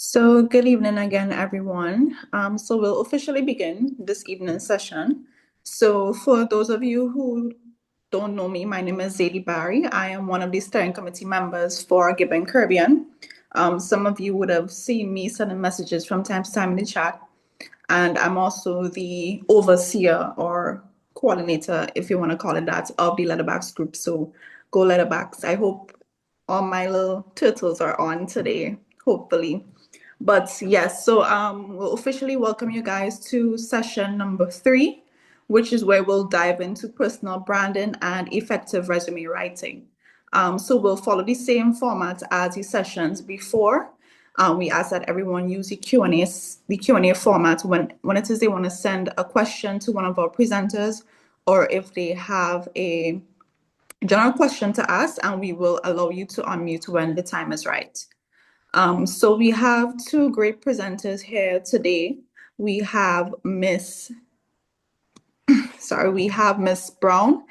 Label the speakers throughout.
Speaker 1: So, good evening again, everyone. So, we'll officially begin this evening session. So, for those of you who don't know me, my name is Zadie Barry. I am one of the steering committee members for GYBN Caribbean. Some of you would have seen me sending messages from time to time in the chat, and I'm also the overseer or coordinator, if you want to call it that, of the Letterbacks group. So, go Letterbacks. I hope all my little turtles are on today, hopefully. But yes, so we'll officially welcome you guys to session number 3, which is where we'll dive into personal branding and effective resume writing. So we'll follow the same format as the sessions before. We ask that everyone use the Q&A format when it is they want to send a question to one of our presenters, or if they have a general question to ask, and we will allow you to unmute when the time is right. So we have two great presenters here today. We have Miss Brown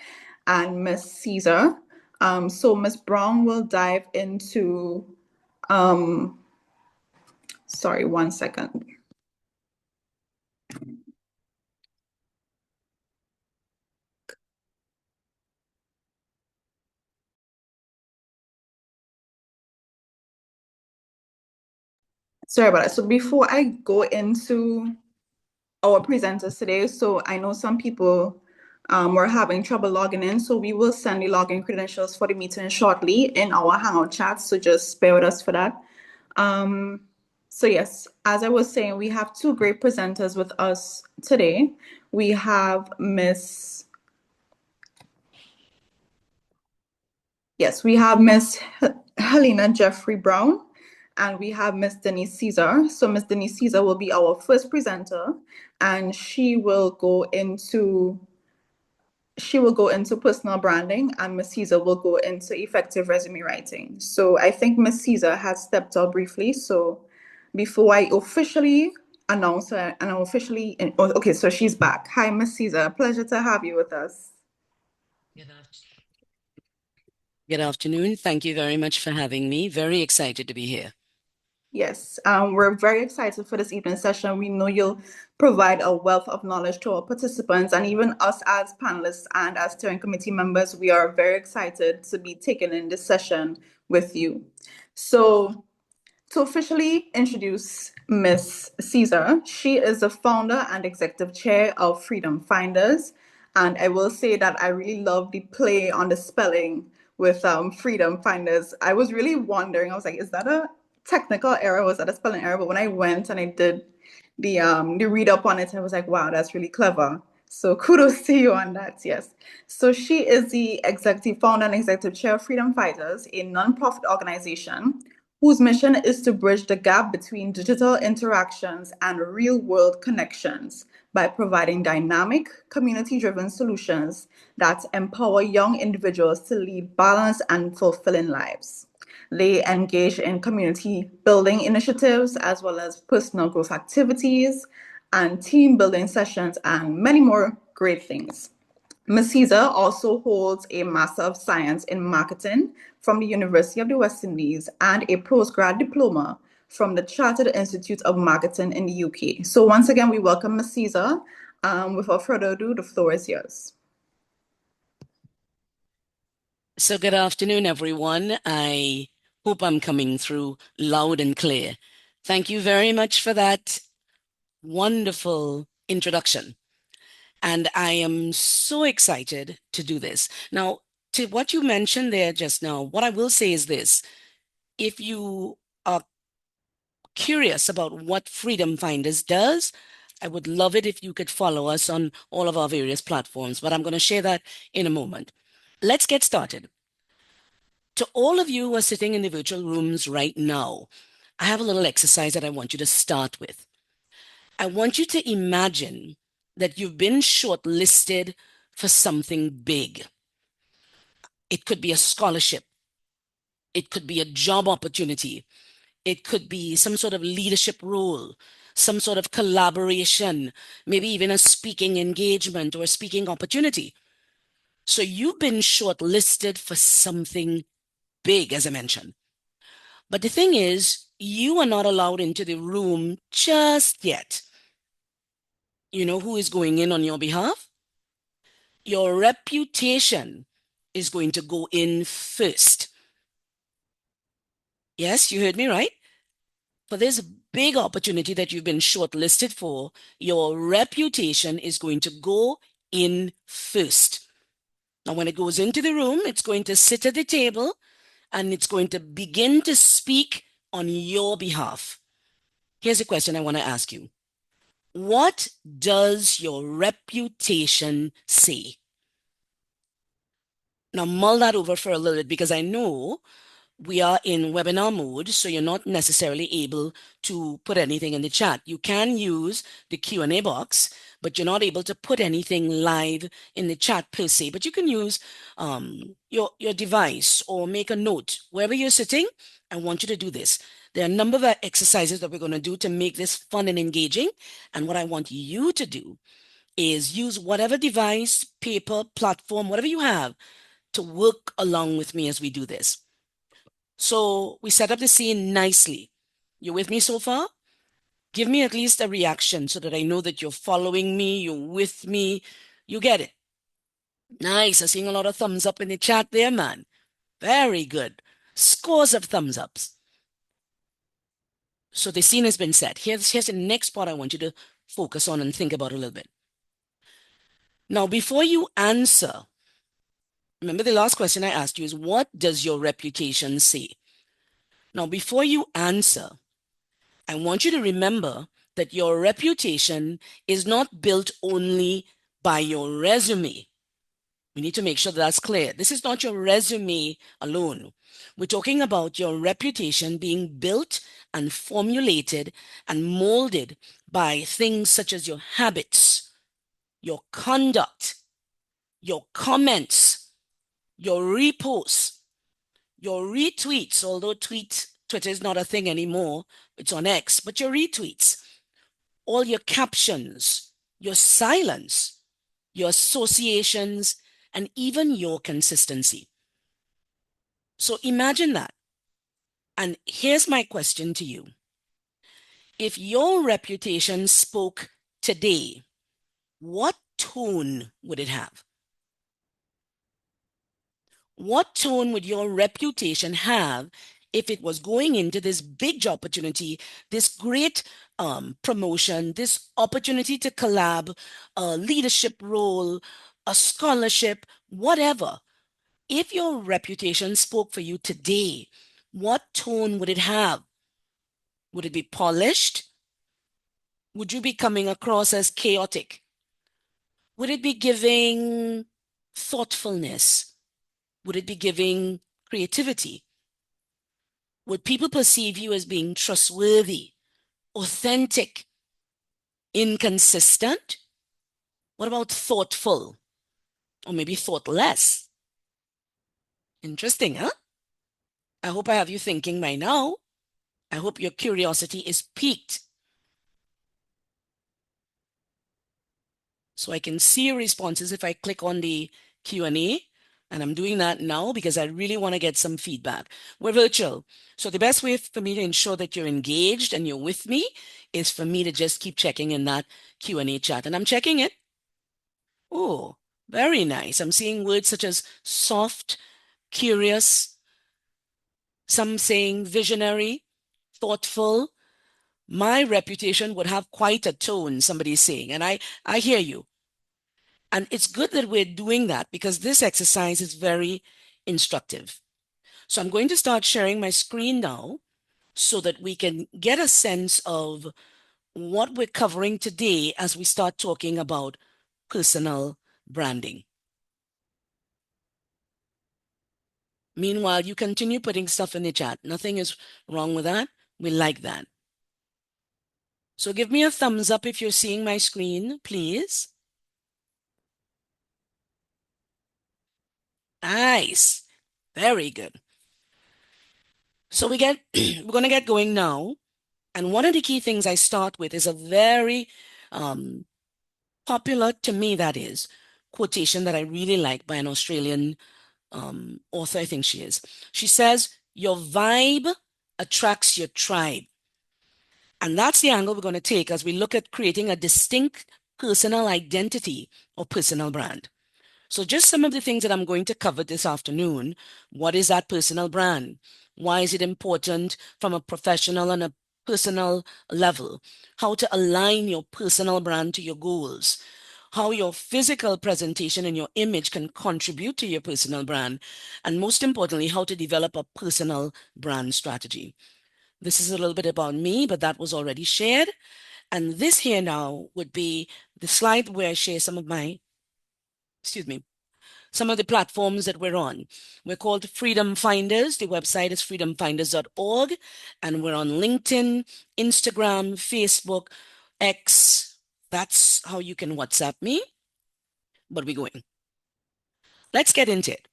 Speaker 1: and Miss Caesar. So Miss Brown will dive into, sorry, one second. Sorry about that. So before I go into our presenters today, so I know some people were having trouble logging in, so we will send the login credentials for the meeting shortly in our Hangout chat, so just bear with us for that. So yes, as I was saying, we have two great presenters with us today. We have Miss Helena Jeffrey Brown, and we have Miss Denise Caesar. So Miss Denise Caesar will be our first presenter, and she will go into personal branding, and Miss Caesar will go into effective resume writing. So I think Miss Caesar has stepped out briefly. So before I officially announce her, okay, so she's back. Hi, Miss Caesar. Pleasure to have you with us.
Speaker 2: Good afternoon. Thank you very much for having me. Very excited to be here.
Speaker 1: Yes, we're very excited for this evening session. We know you'll provide a wealth of knowledge to our participants, and even us as panelists and as steering committee members, we are very excited to be taking in this session with you. So to officially introduce Miss Caesar, she is the founder and executive chair of Freedom Finders. And I will say that I really love the play on the spelling with Freedom Finders. I was really wondering, I was like, is that a technical error? Was that a spelling error? But when I went and I did the read up on it, I was like, wow, that's really clever. So kudos to you on that, yes. So she is the executive founder and executive chair of Freedom Fighters, a nonprofit organization whose mission is to bridge the gap between digital interactions and real-world connections by providing dynamic, community-driven solutions that empower young individuals to lead balanced and fulfilling lives. They engage in community building initiatives as well as personal growth activities and team building sessions and many more great things. Ms. Caesar also holds a Master of Science in Marketing from the University of the West Indies and a postgrad diploma from the Chartered Institute of Marketing in the UK. So once again, we welcome Ms. Caesar. Without further ado, the floor is yours.
Speaker 2: So good afternoon, everyone. I hope I'm coming through loud and clear. Thank you very much for that wonderful introduction. And I am so excited to do this. Now, to what you mentioned there just now, what I will say is this. If you are curious about what Freedom Finders does, I would love it if you could follow us on all of our various platforms, but I'm going to share that in a moment. Let's get started. To all of you who are sitting in the virtual rooms right now, I have a little exercise that I want you to start with. I want you to imagine that you've been shortlisted for something big. It could be a scholarship. It could be a job opportunity. It could be some sort of leadership role, some sort of collaboration, maybe even a speaking engagement or a speaking opportunity. So you've been shortlisted for something big, as I mentioned. But the thing is, you are not allowed into the room just yet. You know who is going in on your behalf? Your reputation is going to go in first. Yes, you heard me right. For this big opportunity that you've been shortlisted for, your reputation is going to go in first. Now, when it goes into the room, it's going to sit at the table and it's going to begin to speak on your behalf. Here's a question I want to ask you. What does your reputation say? Now, mull that over for a little bit because I know we are in webinar mode, so you're not necessarily able to put anything in the chat. You can use the Q&A box, but you're not able to put anything live in the chat per se. But you can use your device or make a note. Wherever you're sitting, I want you to do this. There are a number of exercises that we're going to do to make this fun and engaging. And what I want you to do is use whatever device, paper, platform, whatever you have to work along with me as we do this. So we set up the scene nicely. You with me so far? Give me at least a reaction so that I know that you're following me, you're with me, you get it. Nice. I'm seeing a lot of thumbs up in the chat there, man. Very good. Scores of thumbs ups. So the scene has been set. Here's the next part I want you to focus on and think about a little bit. Now, before you answer, remember the last question I asked you is, what does your reputation say? Now, before you answer, I want you to remember that your reputation is not built only by your resume. We need to make sure that's clear. This is not your resume alone. We're talking about your reputation being built and formulated and molded by things such as your habits, your conduct, your comments, your reposts, your retweets, although Twitter is not a thing anymore, it's on X, but your retweets, all your captions, your silence, your associations, and even your consistency. So imagine that. And here's my question to you. If your reputation spoke today, what tone would it have? What tone would your reputation have if it was going into this big job opportunity, this great promotion, this opportunity to collab, a leadership role, a scholarship, whatever? If your reputation spoke for you today, what tone would it have? Would it be polished? Would you be coming across as chaotic? Would it be giving thoughtfulness? Would it be giving creativity? Would people perceive you as being trustworthy, authentic, inconsistent? What about thoughtful? Or maybe thoughtless? Interesting, huh? I hope I have you thinking by now. I hope your curiosity is piqued. So I can see your responses if I click on the Q&A. And I'm doing that now because I really want to get some feedback. We're virtual. So the best way for me to ensure that you're engaged and you're with me is for me to just keep checking in that Q&A chat. And I'm checking it. Oh, very nice. I'm seeing words such as soft, curious, some saying visionary, thoughtful. My reputation would have quite a tone, somebody's saying. And I hear you. And it's good that we're doing that because this exercise is very instructive. So I'm going to start sharing my screen now so that we can get a sense of what we're covering today as we start talking about personal branding. Meanwhile, you continue putting stuff in the chat. Nothing is wrong with that. We like that. So give me a thumbs up if you're seeing my screen, please. Nice. Very good. So we're going to get going now. And one of the key things I start with is a very popular, to me that is, quotation that I really like by an Australian author, I think she is. She says, your vibe attracts your tribe. And that's the angle we're going to take as we look at creating a distinct personal identity or personal brand. So, just some of the things that I'm going to cover this afternoon. What is that personal brand? Why is it important from a professional and a personal level? How to align your personal brand to your goals? How your physical presentation and your image can contribute to your personal brand. And most importantly, how to develop a personal brand strategy. This is a little bit about me, but that was already shared. And this here now would be the slide where I share some of my, excuse me, some of the platforms that we're on. We're called Freedom Finders. The website is freedomfinders.org. And we're on LinkedIn, Instagram, Facebook, X. That's how you can WhatsApp me. But we're going. Let's get into it.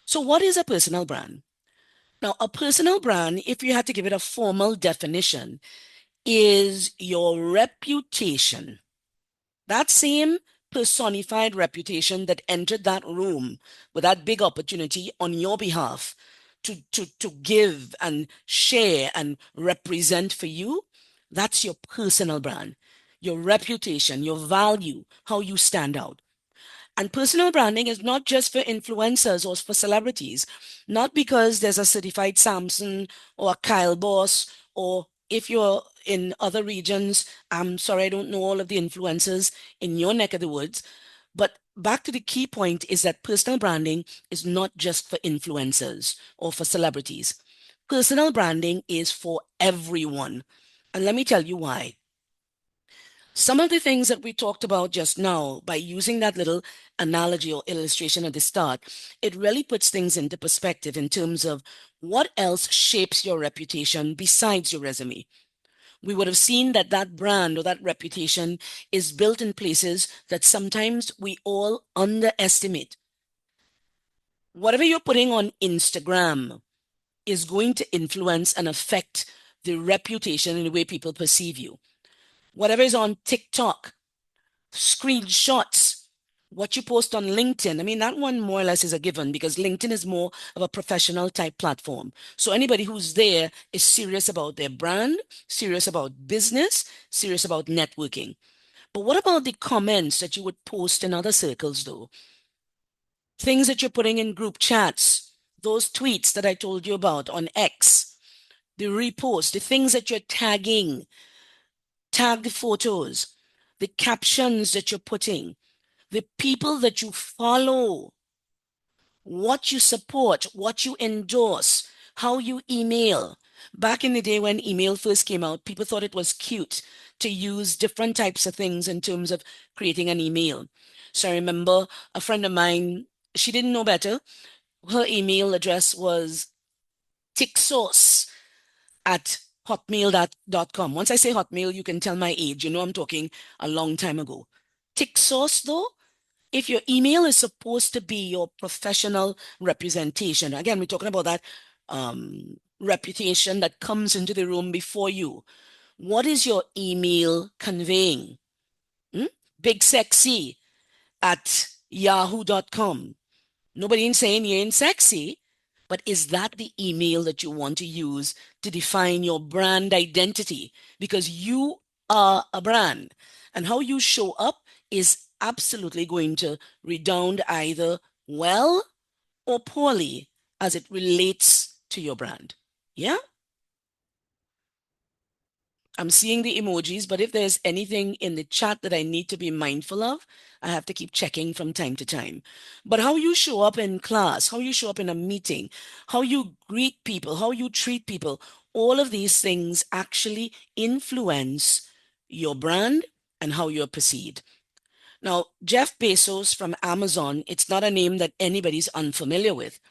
Speaker 2: So, what is a personal brand? Now, a personal brand, if you had to give it a formal definition, is your reputation. That same personified reputation that entered that room with that big opportunity on your behalf to give and share and represent for you, that's your personal brand, your reputation, your value, how you stand out. And personal branding is not just for influencers or for celebrities, not because there's a certified Samson or a Kyle Boss, or if you're in other regions, I'm sorry, I don't know all of the influencers in your neck of the woods. But back to the key point is that personal branding is not just for influencers or for celebrities. Personal branding is for everyone. And let me tell you why. Some of the things that we talked about just now, by using that little analogy or illustration at the start, it really puts things into perspective in terms of what else shapes your reputation besides your resume. We would have seen that that brand or that reputation is built in places that sometimes we all underestimate. Whatever you're putting on Instagram is going to influence and affect the reputation and the way people perceive you. Whatever is on TikTok, screenshots, what you post on LinkedIn. I mean, that one more or less is a given because LinkedIn is more of a professional type platform. So anybody who's there is serious about their brand, serious about business, serious about networking. But what about the comments that you would post in other circles, though? Things that you're putting in group chats, those tweets that I told you about on X, the repost, the things that you're tagging, tagged photos, the captions that you're putting, the people that you follow, what you support, what you endorse, how you email. Back in the day when email first came out, people thought it was cute to use different types of things in terms of creating an email. So I remember a friend of mine, she didn't know better. Her email address was ticksauce at hotmail.com. Once I say hotmail, you can tell my age. You know I'm talking a long time ago. Ticksauce, though, if your email is supposed to be your professional representation, again, we're talking about that reputation that comes into the room before you. What is your email conveying? Hmm? Big sexy at yahoo.com. Nobody ain't saying you ain't sexy, but is that the email that you want to use to define your brand identity? Because you are a brand, and how you show up is absolutely going to redound either well or poorly as it relates to your brand. Yeah? I'm seeing the emojis, but if there's anything in the chat that I need to be mindful of, I have to keep checking from time to time. But how you show up in class, how you show up in a meeting, how you greet people, how you treat people, all of these things actually influence your brand and how you're perceived. Now, Jeff Bezos from Amazon, it's not a name that anybody's unfamiliar with.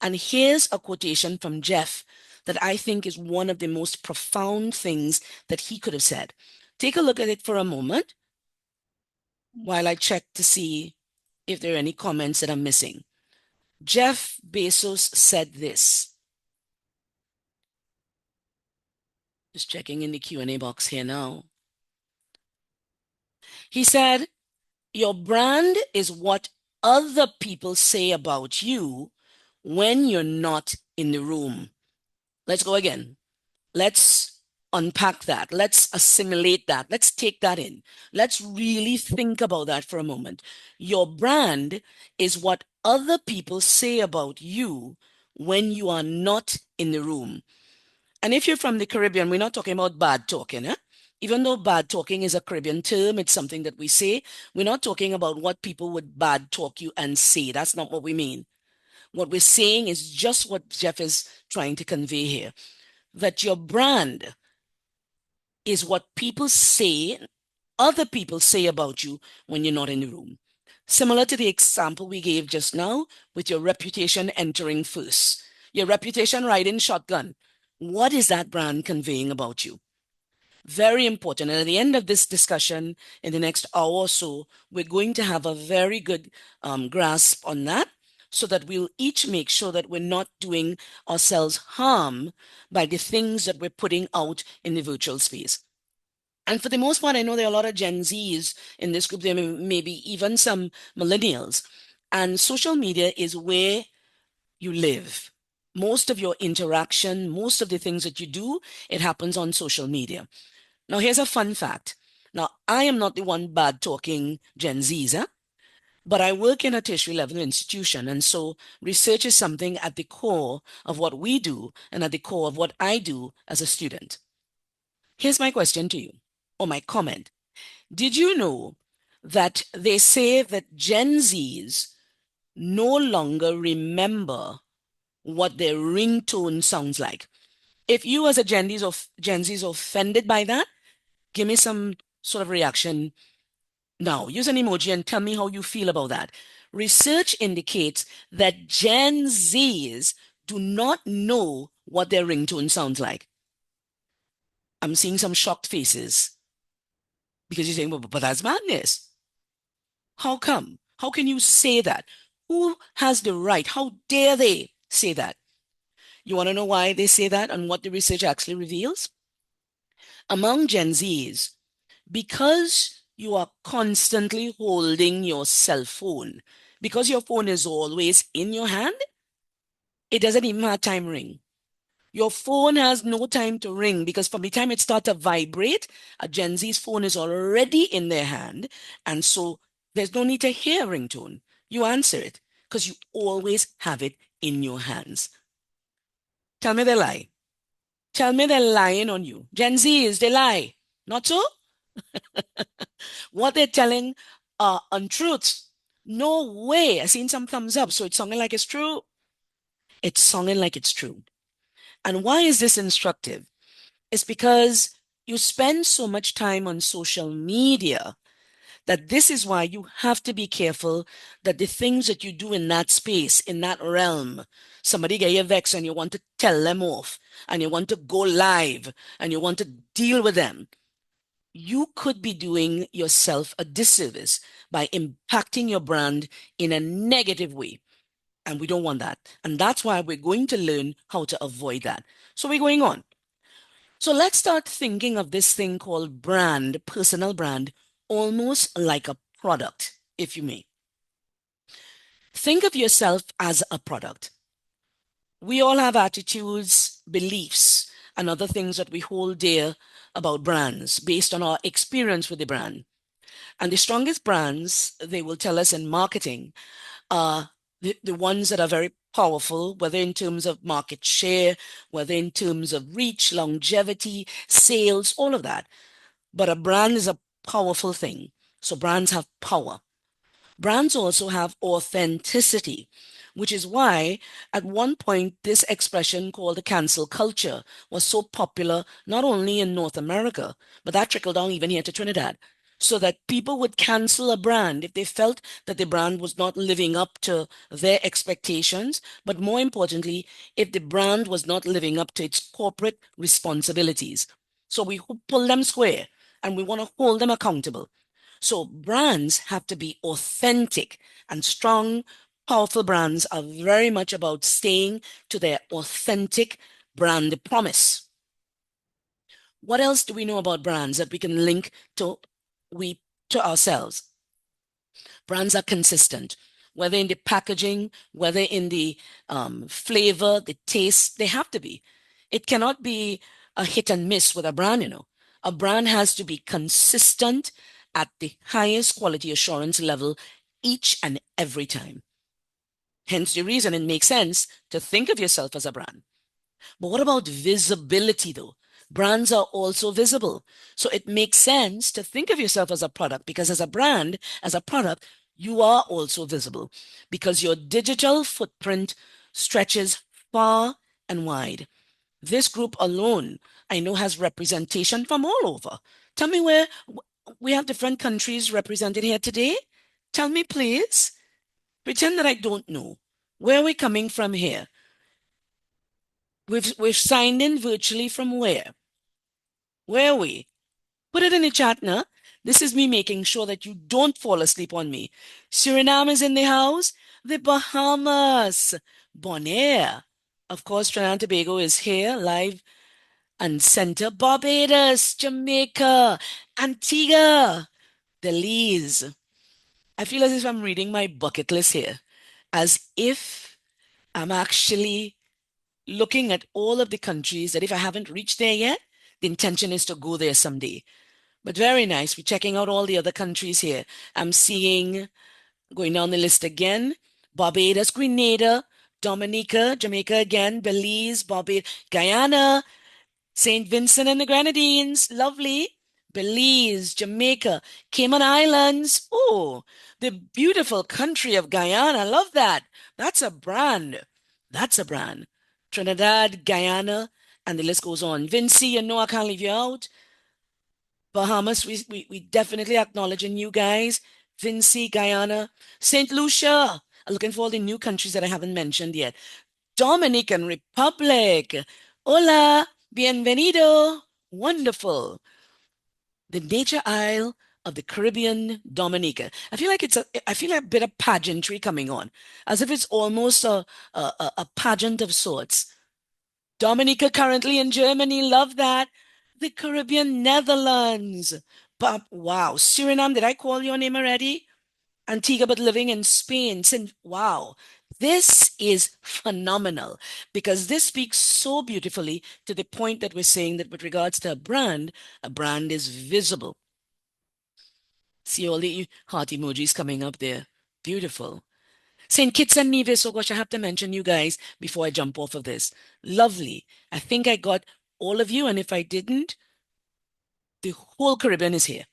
Speaker 2: And here's a quotation from Jeff that I think is one of the most profound things that he could have said. Take a look at it for a moment while I check to see if there are any comments that I'm missing. Jeff Bezos said this. Just checking in the Q&A box here now. He said, your brand is what other people say about you when you're not in the room. Let's go again. Let's unpack that. Let's assimilate that. Let's take that in. Let's really think about that for a moment. Your brand is what other people say about you when you are not in the room. And if you're from the Caribbean, we're not talking about bad talking, eh? Even though bad talking is a Caribbean term, it's something that we say. We're not talking about what people would bad talk you and say. That's not what we mean. What we're saying is just what Jeff is trying to convey here, that your brand is what people say, other people say about you when you're not in the room. Similar to the example we gave just now with your reputation entering first, your reputation riding shotgun. What is that brand conveying about you? Very important. And at the end of this discussion, in the next hour or so, we're going to have a very good grasp on that so that we'll each make sure that we're not doing ourselves harm by the things that we're putting out in the virtual space. And for the most part, I know there are a lot of Gen Zs in this group. There may be even some millennials. And social media is where you live. Most of your interaction, most of the things that you do, it happens on social media. Now, here's a fun fact. Now, I am not the one bad talking Gen Zs, but I work in a tertiary level institution. And so research is something at the core of what we do and at the core of what I do as a student. Here's my question to you, or my comment. Did you know that they say that Gen Zs no longer remember what their ringtone sounds like? If you as a Gen Z is offended by that, give me some sort of reaction now. Use an emoji and tell me how you feel about that. Research indicates that Gen Zs do not know what their ringtone sounds like. I'm seeing some shocked faces because you're saying, but that's madness. How come? How can you say that? Who has the right? How dare they say that? You want to know why they say that and what the research actually reveals? Among Gen Zs, because you are constantly holding your cell phone, because your phone is always in your hand, it doesn't even have time ring. Your phone has no time to ring because from the time it starts to vibrate, a Gen Z's phone is already in their hand. And so there's no need to hear ringtone. You answer it because you always have it in your hands. Tell me they lie. Tell me they're lying on you. Gen Z's, they lie. Not so? What they're telling are untruths. No way. I seen some thumbs up, so it's sounding like it's true. It's sounding like it's true. And why is this instructive? It's because you spend so much time on social media that this is why you have to be careful that the things that you do in that space, in that realm, somebody get you vexed and you want to tell them off and you want to go live and you want to deal with them. You could be doing yourself a disservice by impacting your brand in a negative way. And we don't want that. And that's why we're going to learn how to avoid that. So we're going on. So let's start thinking of this thing called brand, personal brand, almost like a product, if you may. Think of yourself as a product. We all have attitudes, beliefs, and other things that we hold dear about brands based on our experience with the brand. And the strongest brands, they will tell us in marketing, are the ones that are very powerful, whether in terms of market share, whether in terms of reach, longevity, sales, all of that. But a brand is a powerful thing. So brands have power. Brands also have authenticity, which is why at one point this expression called the cancel culture was so popular, not only in North America, but that trickled down even here to Trinidad. So that people would cancel a brand if they felt that the brand was not living up to their expectations, but more importantly, if the brand was not living up to its corporate responsibilities. So we pull them square and we want to hold them accountable. So brands have to be authentic, and strong, powerful brands are very much about staying to their authentic brand promise. What else do we know about brands that we can link to we to ourselves? Brands are consistent, whether in the packaging, whether in the flavor, the taste, they have to be. It cannot be a hit and miss with a brand. A brand has to be consistent at the highest quality assurance level each and every time. Hence the reason it makes sense to think of yourself as a brand. But what about visibility though? Brands are also visible. So it makes sense to think of yourself as a product because as a brand, as a product, you are also visible because your digital footprint stretches far and wide. This group alone, I know, has representation from all over. Tell me where we have different countries represented here today. Tell me, please. Pretend that I don't know. Where are we coming from here? We've signed in virtually from where? Where are we? Put it in the chat now. This is me making sure that you don't fall asleep on me. Suriname is in the house. The Bahamas. Bonaire. Of course, Trinidad and Tobago is here, live and center. Barbados, Jamaica, Antigua, Belize. I feel as if I'm reading my bucket list here, as if I'm actually looking at all of the countries that if I haven't reached there yet, the intention is to go there someday. But very nice. We're checking out all the other countries here. I'm seeing, going down the list again, Barbados, Grenada, Dominica, Jamaica again, Belize, Barbados, Guyana, St. Vincent and the Grenadines, lovely. Belize, Jamaica, Cayman Islands. Oh, the beautiful country of Guyana. Love that. That's a brand. That's a brand. Trinidad, Guyana, and the list goes on. Vinci, you know I can't leave you out. Bahamas, we definitely acknowledging you guys. Vinci, Guyana, St. Lucia. I'm looking for all the new countries that I haven't mentioned yet. Dominican Republic. Hola, bienvenido. Wonderful. The nature isle of the Caribbean, Dominica. I feel like a bit of pageantry coming on, as if it's almost a pageant of sorts. Dominica currently in Germany, love that. The Caribbean, Netherlands. But wow, Suriname, did I call your name already? Antigua, but living in Spain. Since, wow, this is phenomenal because this speaks so beautifully to the point that we're saying that with regards to a brand is visible. See all the heart emojis coming up there. Beautiful. St. Kitts and Nevis, oh gosh, I have to mention you guys before I jump off of this. Lovely. I think I got all of you, and if I didn't, the whole Caribbean is here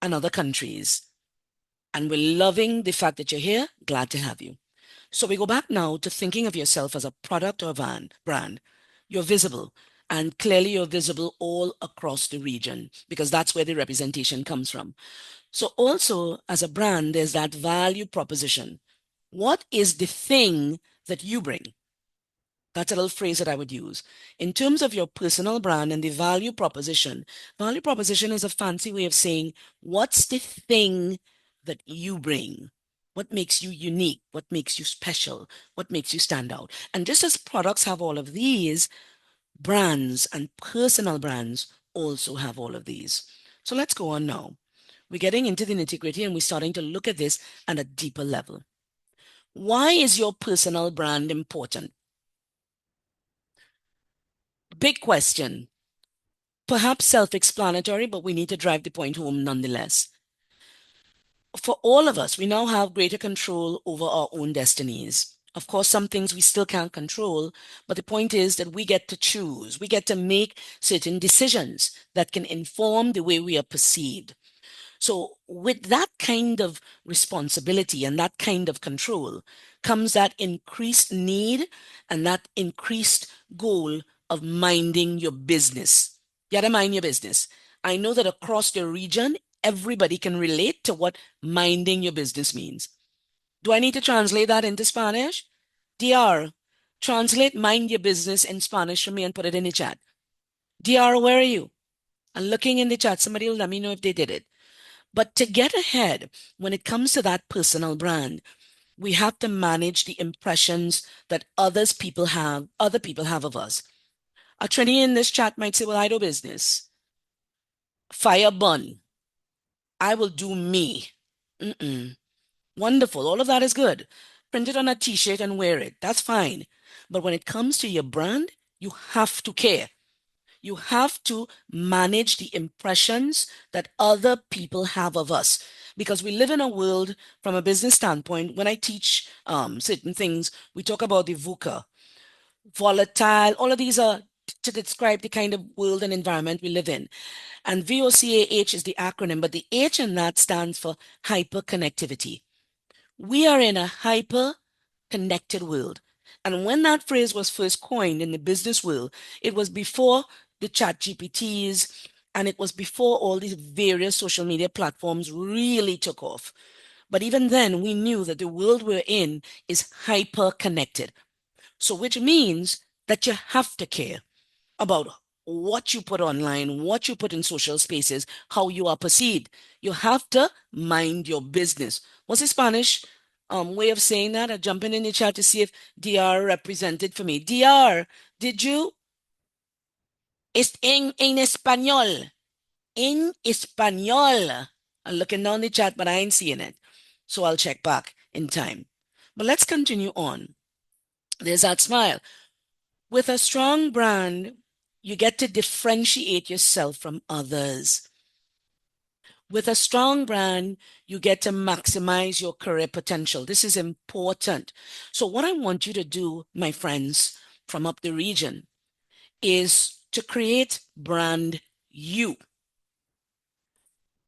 Speaker 2: and other countries. And we're loving the fact that you're here. Glad to have you. So we go back now to thinking of yourself as a product or a brand. You're visible, and clearly you're visible all across the region because that's where the representation comes from. So also as a brand, there's that value proposition. What is the thing that you bring? That's a little phrase that I would use. In terms of your personal brand and the value proposition is a fancy way of saying, what's the thing that you bring? What makes you unique? What makes you special? What makes you stand out? And just as products have all of these, brands and personal brands also have all of these. So let's go on now. We're getting into the nitty-gritty and we're starting to look at this at a deeper level. Why is your personal brand important? Big question. Perhaps self-explanatory, but we need to drive the point home nonetheless. For all of us, we now have greater control over our own destinies. Of course, some things we still can't control, but the point is that we get to choose. We get to make certain decisions that can inform the way we are perceived. So with that kind of responsibility and that kind of control comes that increased need and that increased goal of minding your business. You gotta mind your business. I know that across the region, everybody can relate to what minding your business means. Do I need to translate that into Spanish? DR, translate mind your business in Spanish for me and put it in the chat. DR, where are you? I'm looking in the chat. Somebody will let me know if they did it. But to get ahead, when it comes to that personal brand, we have to manage the impressions that other people have of us. A Trini in this chat might say, well, I do business. Fire bun. I will do me. Mm-mm. Wonderful. All of that is good. Print it on a t-shirt and wear it. That's fine. But when it comes to your brand, you have to care. You have to manage the impressions that other people have of us. Because we live in a world from a business standpoint. When I teach certain things, we talk about the VUCA, volatile, all of these are to describe the kind of world and environment we live in. And VOCAH is the acronym, but the H in that stands for hyperconnectivity. We are in a hyper connected world. And when that phrase was first coined in the business world, it was before the chat GPTs and it was before all these various social media platforms really took off. But even then, we knew that the world we're in is hyper connected. So, which means that you have to care about what you put online, what you put in social spaces, how you are perceived. You have to mind your business. What's the Spanish way of saying that? I'm jumping in the chat to see if DR represented for me. DR, did you? It's en español. En español. I'm looking down the chat, but I ain't seeing it. So I'll check back in time. But let's continue on. There's that smile. With a strong brand, you get to differentiate yourself from others. With a strong brand, you get to maximize your career potential. This is important. So, what I want you to do, my friends from up the region, is to create brand you.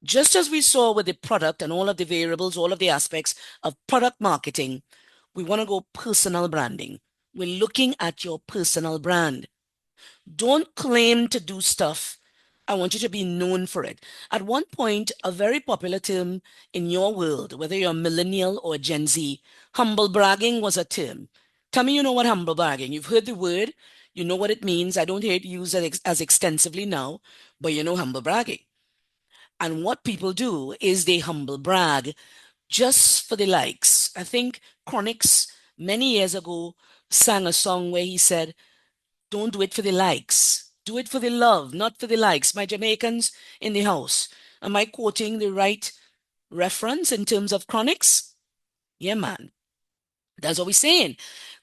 Speaker 2: Just as we saw with the product and all of the variables, all of the aspects of product marketing, we want to go personal branding. We're looking at your personal brand. Don't claim to do stuff. I want you to be known for it. At one point, a very popular term in your world, whether you're a millennial or a Gen Z, humble bragging was a term. Tell me you know what humble bragging. You've heard the word, you know what it means. I don't hear it used as extensively now, but you know humble bragging. And what people do is they humble brag just for the likes. I think Chronix many years ago sang a song where he said, don't do it for the likes. Do it for the love, not for the likes. My Jamaicans in the house. Am I quoting the right reference in terms of Chronix? Yeah, man. That's what we're saying.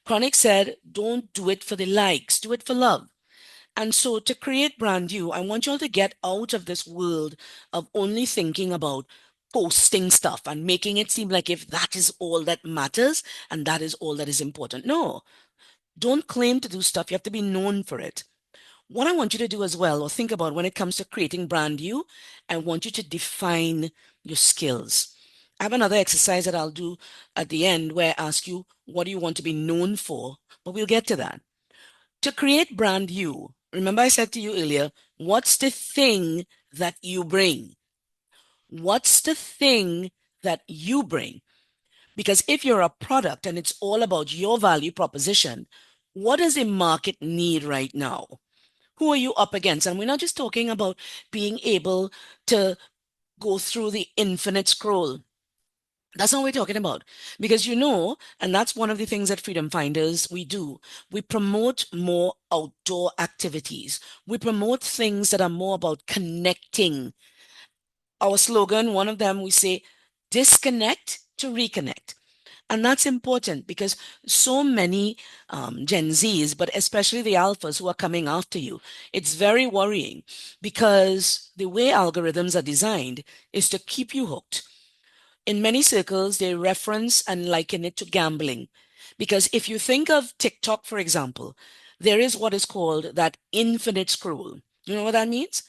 Speaker 2: Chronic said, don't do it for the likes, do it for love. And so to create brand new, I want you all to get out of this world of only thinking about posting stuff and making it seem like if that is all that matters and that is all that is important. No, don't claim to do stuff. You have to be known for it. What I want you to do as well, or think about when it comes to creating brand new, I want you to define your skills. I have another exercise that I'll do at the end where I ask you, what do you want to be known for? But we'll get to that. To create brand you, remember I said to you earlier, what's the thing that you bring? What's the thing that you bring? Because if you're a product and it's all about your value proposition, what does the market need right now? Who are you up against? And we're not just talking about being able to go through the infinite scroll. That's not what we're talking about. Because and that's one of the things that Freedom Finders we do. We promote more outdoor activities. We promote things that are more about connecting. Our slogan, one of them, we say, disconnect to reconnect. And that's important because so many Gen Zs, but especially the alphas who are coming after you, it's very worrying because the way algorithms are designed is to keep you hooked. In many circles, they reference and liken it to gambling. Because if you think of TikTok, for example, there is what is called that infinite scroll. You know what that means?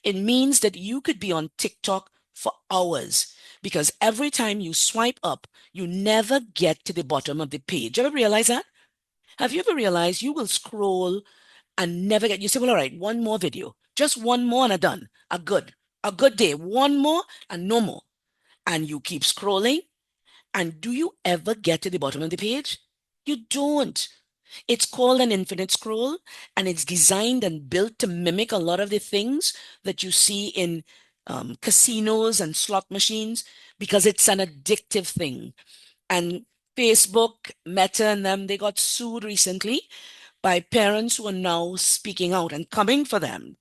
Speaker 2: It means that you could be on TikTok for hours because every time you swipe up, you never get to the bottom of the page. You ever realize that? Have you ever realized you will scroll and never get, you say, well, all right, one more video, just one more and I'm done. A good day, one more and no more. And you keep scrolling. And do you ever get to the bottom of the page? You don't. It's called an infinite scroll, and it's designed and built to mimic a lot of the things that you see in casinos and slot machines because it's an addictive thing. And Facebook, Meta, and them, they got sued recently by parents who are now speaking out and coming for them.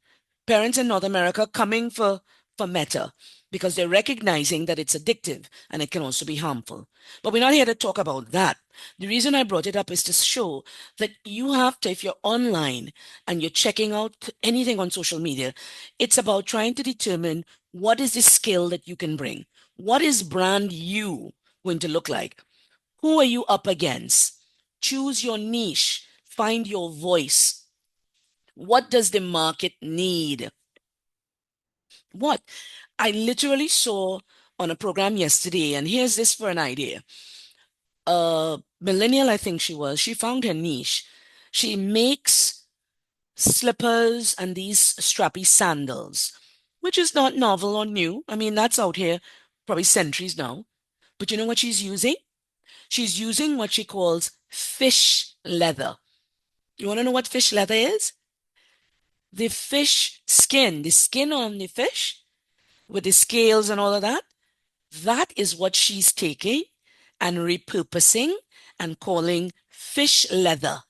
Speaker 2: Parents in North America coming for Meta because they're recognizing that it's addictive and it can also be harmful. But we're not here to talk about that. The reason I brought it up is to show that you have to, if you're online and you're checking out anything on social media, it's about trying to determine what is the skill that you can bring. What is brand you going to look like? Who are you up against? Choose your niche. Find your voice. What does the market need? What? I literally saw on a program yesterday, and here's this for an idea. A millennial, I think she was, she found her niche. She makes slippers and these strappy sandals, which is not novel or new. I mean, that's out here probably centuries now. But you know what she's using? She's using what she calls fish leather. You want to know what fish leather is? The fish skin, the skin on the fish with the scales and all of that. That is what she's taking and repurposing and calling fish leather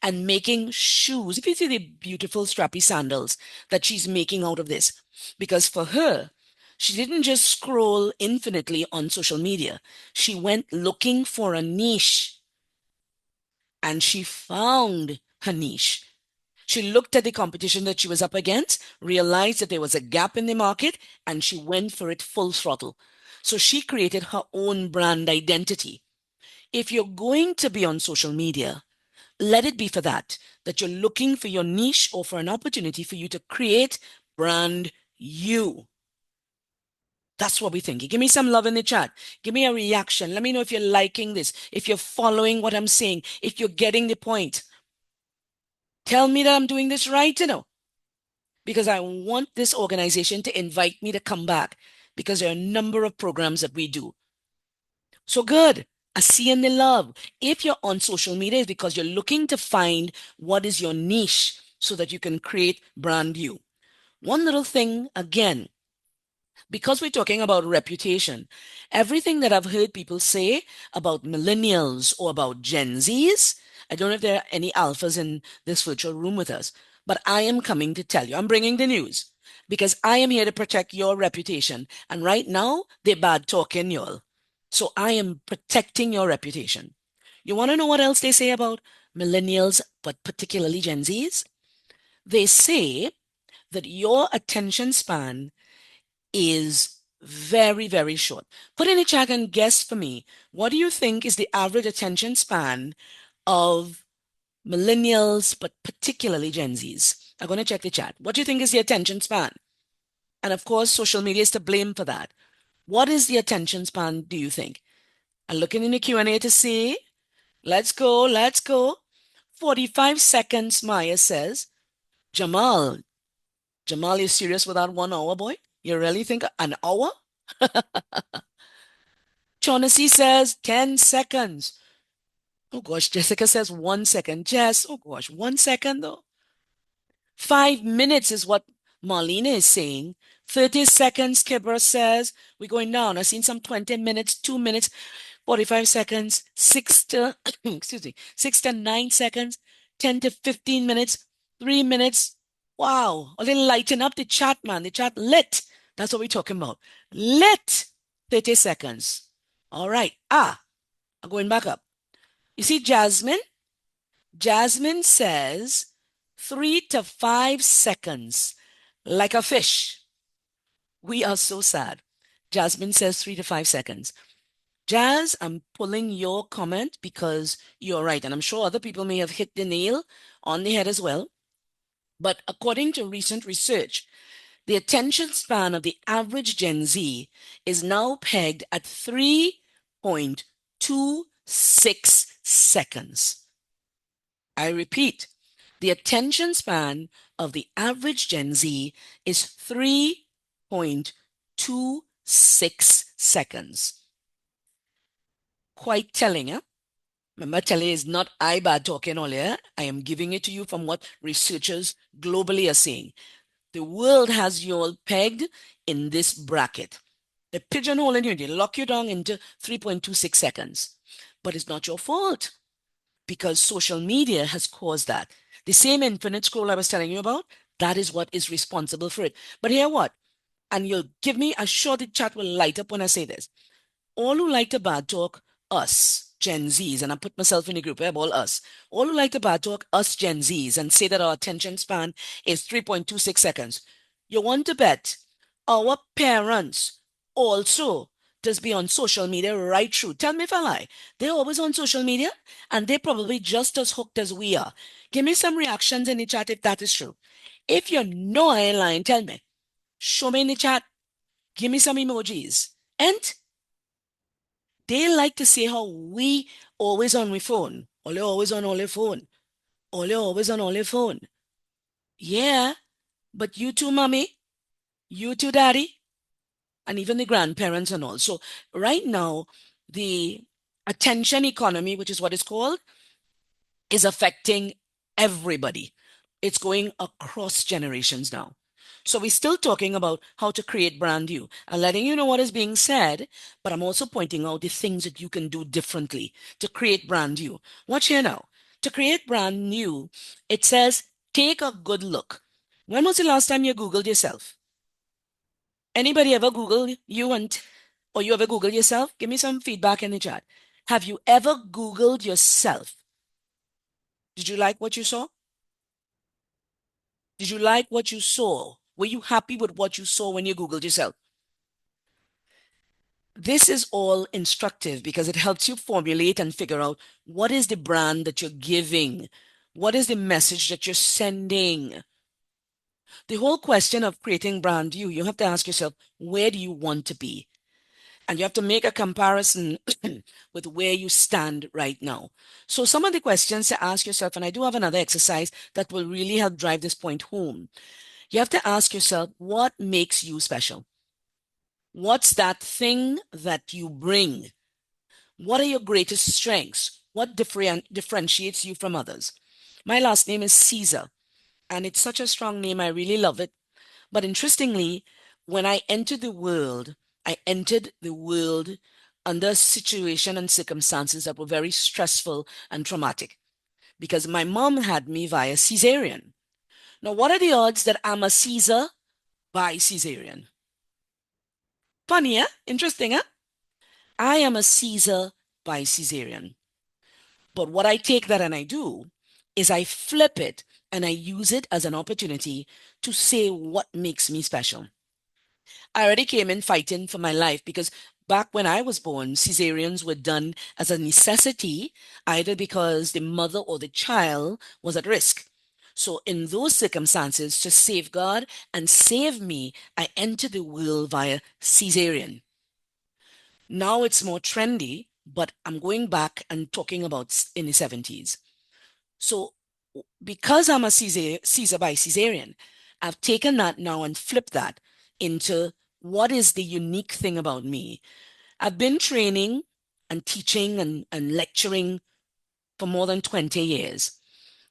Speaker 2: and making shoes. If you see the beautiful strappy sandals that she's making out of this, because for her, she didn't just scroll infinitely on social media. She went looking for a niche and she found her niche. She looked at the competition that she was up against, realized that there was a gap in the market, and she went for it full throttle. So she created her own brand identity. If you're going to be on social media, let it be for that, that you're looking for your niche or for an opportunity for you to create brand you. That's what we're thinking. Give me some love in the chat. Give me a reaction. Let me know if you're liking this, if you're following what I'm saying, if you're getting the point. Tell me that I'm doing this right, because I want this organization to invite me to come back because there are a number of programs that we do. So good. I see in the love. If you're on social media, it's because you're looking to find what is your niche so that you can create brand you. One little thing again, because we're talking about reputation, everything that I've heard people say about millennials or about Gen Zs, I don't know if there are any alphas in this virtual room with us, but I am coming to tell you, I'm bringing the news because I am here to protect your reputation. And right now, they're bad talking, y'all. So I am protecting your reputation. You want to know what else they say about millennials, but particularly Gen Zs? They say that your attention span is very, very short. Put in the chat and guess for me, what do you think is the average attention span of millennials, but particularly Gen Zs? I'm going to check the chat. What do you think is the attention span? And of course, social media is to blame for that. What is the attention span, do you think? I'm looking in the Q&A to see. Let's go, let's go. 45 seconds, Maya says. Jamal, Jamal, you serious with that 1 hour, boy? You really think an hour? Chauncey says 10 seconds. Oh gosh, Jessica says 1 second. Jess, oh gosh, 1 second though. 5 minutes is what Marlena is saying. 30 seconds, Kibra says. We're going down. I've seen some 20 minutes, 2 minutes, 45 seconds, 6 to, excuse me, 6 to 9 seconds, 10 to 15 minutes, 3 minutes. Wow. Oh, they lighten up the chat, man. The chat lit. That's what we're talking about. Lit. 30 seconds. All right. I'm going back up. You see, Jasmine? Jasmine says 3 to 5 seconds, like a fish. We are so sad. Jasmine says 3 to 5 seconds. Jazz, I'm pulling your comment because you're right. And I'm sure other people may have hit the nail on the head as well. But according to recent research, the attention span of the average Gen Z is now pegged at 3.26 seconds. I repeat, the attention span of the average Gen Z is 3.26 seconds. Quite telling, huh? Remember, telling is not I bad talking earlier. I am giving it to you from what researchers globally are saying. The world has you all pegged in this bracket. They pigeonhole you, they lock you down into 3.26 seconds. But it's not your fault because social media has caused that. The same infinite scroll I was telling you about, that is what is responsible for it. But here what? and you'll give me, I'm sure the chat will light up when I say this. All who like to bad talk, us, Gen Zs, and I put myself in the group, all us, all who like to bad talk, us Gen Zs, and say that our attention span is 3.26 seconds. You want to bet our parents also does be on social media right through. Tell me if I lie. They're always on social media, and they're probably just as hooked as we are. Give me some reactions in the chat if that is true. If you know I ain't lying, tell me. Show me in the chat. Give me some emojis. And they like to say how we always on we phone. Ole always on ole phone. Ole always on ole phone. Yeah, but you too, mommy. You too, daddy. And even the grandparents and all. So right now, the attention economy, which is what it's called, is affecting everybody. It's going across generations now. So we're still talking about how to create brand new. I'm letting you know what is being said, but I'm also pointing out the things that you can do differently to create brand new. Watch here now. To create brand new, it says take a good look. When was the last time you Googled yourself? Anybody ever Google you and or you ever Google yourself? Give me some feedback in the chat. Have you ever Googled yourself? Did you like what you saw? Did you like what you saw? Were you happy with what you saw when you Googled yourself? This is all instructive because it helps you formulate and figure out what is the brand that you're giving? What is the message that you're sending? The whole question of creating brand you have to ask yourself, where do you want to be? And you have to make a comparison with where you stand right now. So some of the questions to ask yourself, and I do have another exercise that will really help drive this point home. You have to ask yourself, what makes you special? What's that thing that you bring? What are your greatest strengths? What differentiates you from others? My last name is Caesar, and it's such a strong name. I really love it. But interestingly, when I entered the world under a situation and circumstances that were very stressful and traumatic because my mom had me via cesarean. Now, what are the odds that I'm a Caesar by cesarean? Funny, huh? Interesting, huh? I am a Caesar by cesarean. But what I take that and I do is I flip it and I use it as an opportunity to say what makes me special. I already came in fighting for my life because back when I was born, cesareans were done as a necessity, either because the mother or the child was at risk. So in those circumstances, to safeguard and save me, I entered the world via cesarean. Now it's more trendy, but I'm going back and talking about in the 70s. So because I'm a Caesar by cesarean, I've taken that now and flipped that into what is the unique thing about me. I've been training and teaching and lecturing for more than 20 years.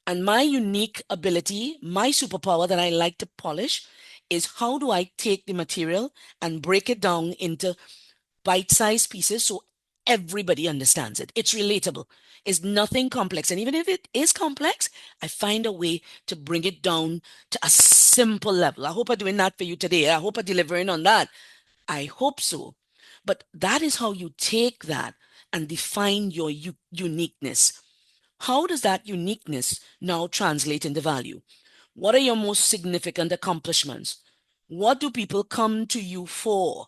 Speaker 2: And my unique ability, my superpower that I like to polish is how do I take the material and break it down into bite-sized pieces so everybody understands it. It's relatable. It's nothing complex. And even if it is complex, I find a way to bring it down to a simple level. I hope I'm doing that for you today. I hope I'm delivering on that. I hope so. But that is how you take that and define your uniqueness. How does that uniqueness now translate into value? What are your most significant accomplishments? What do people come to you for?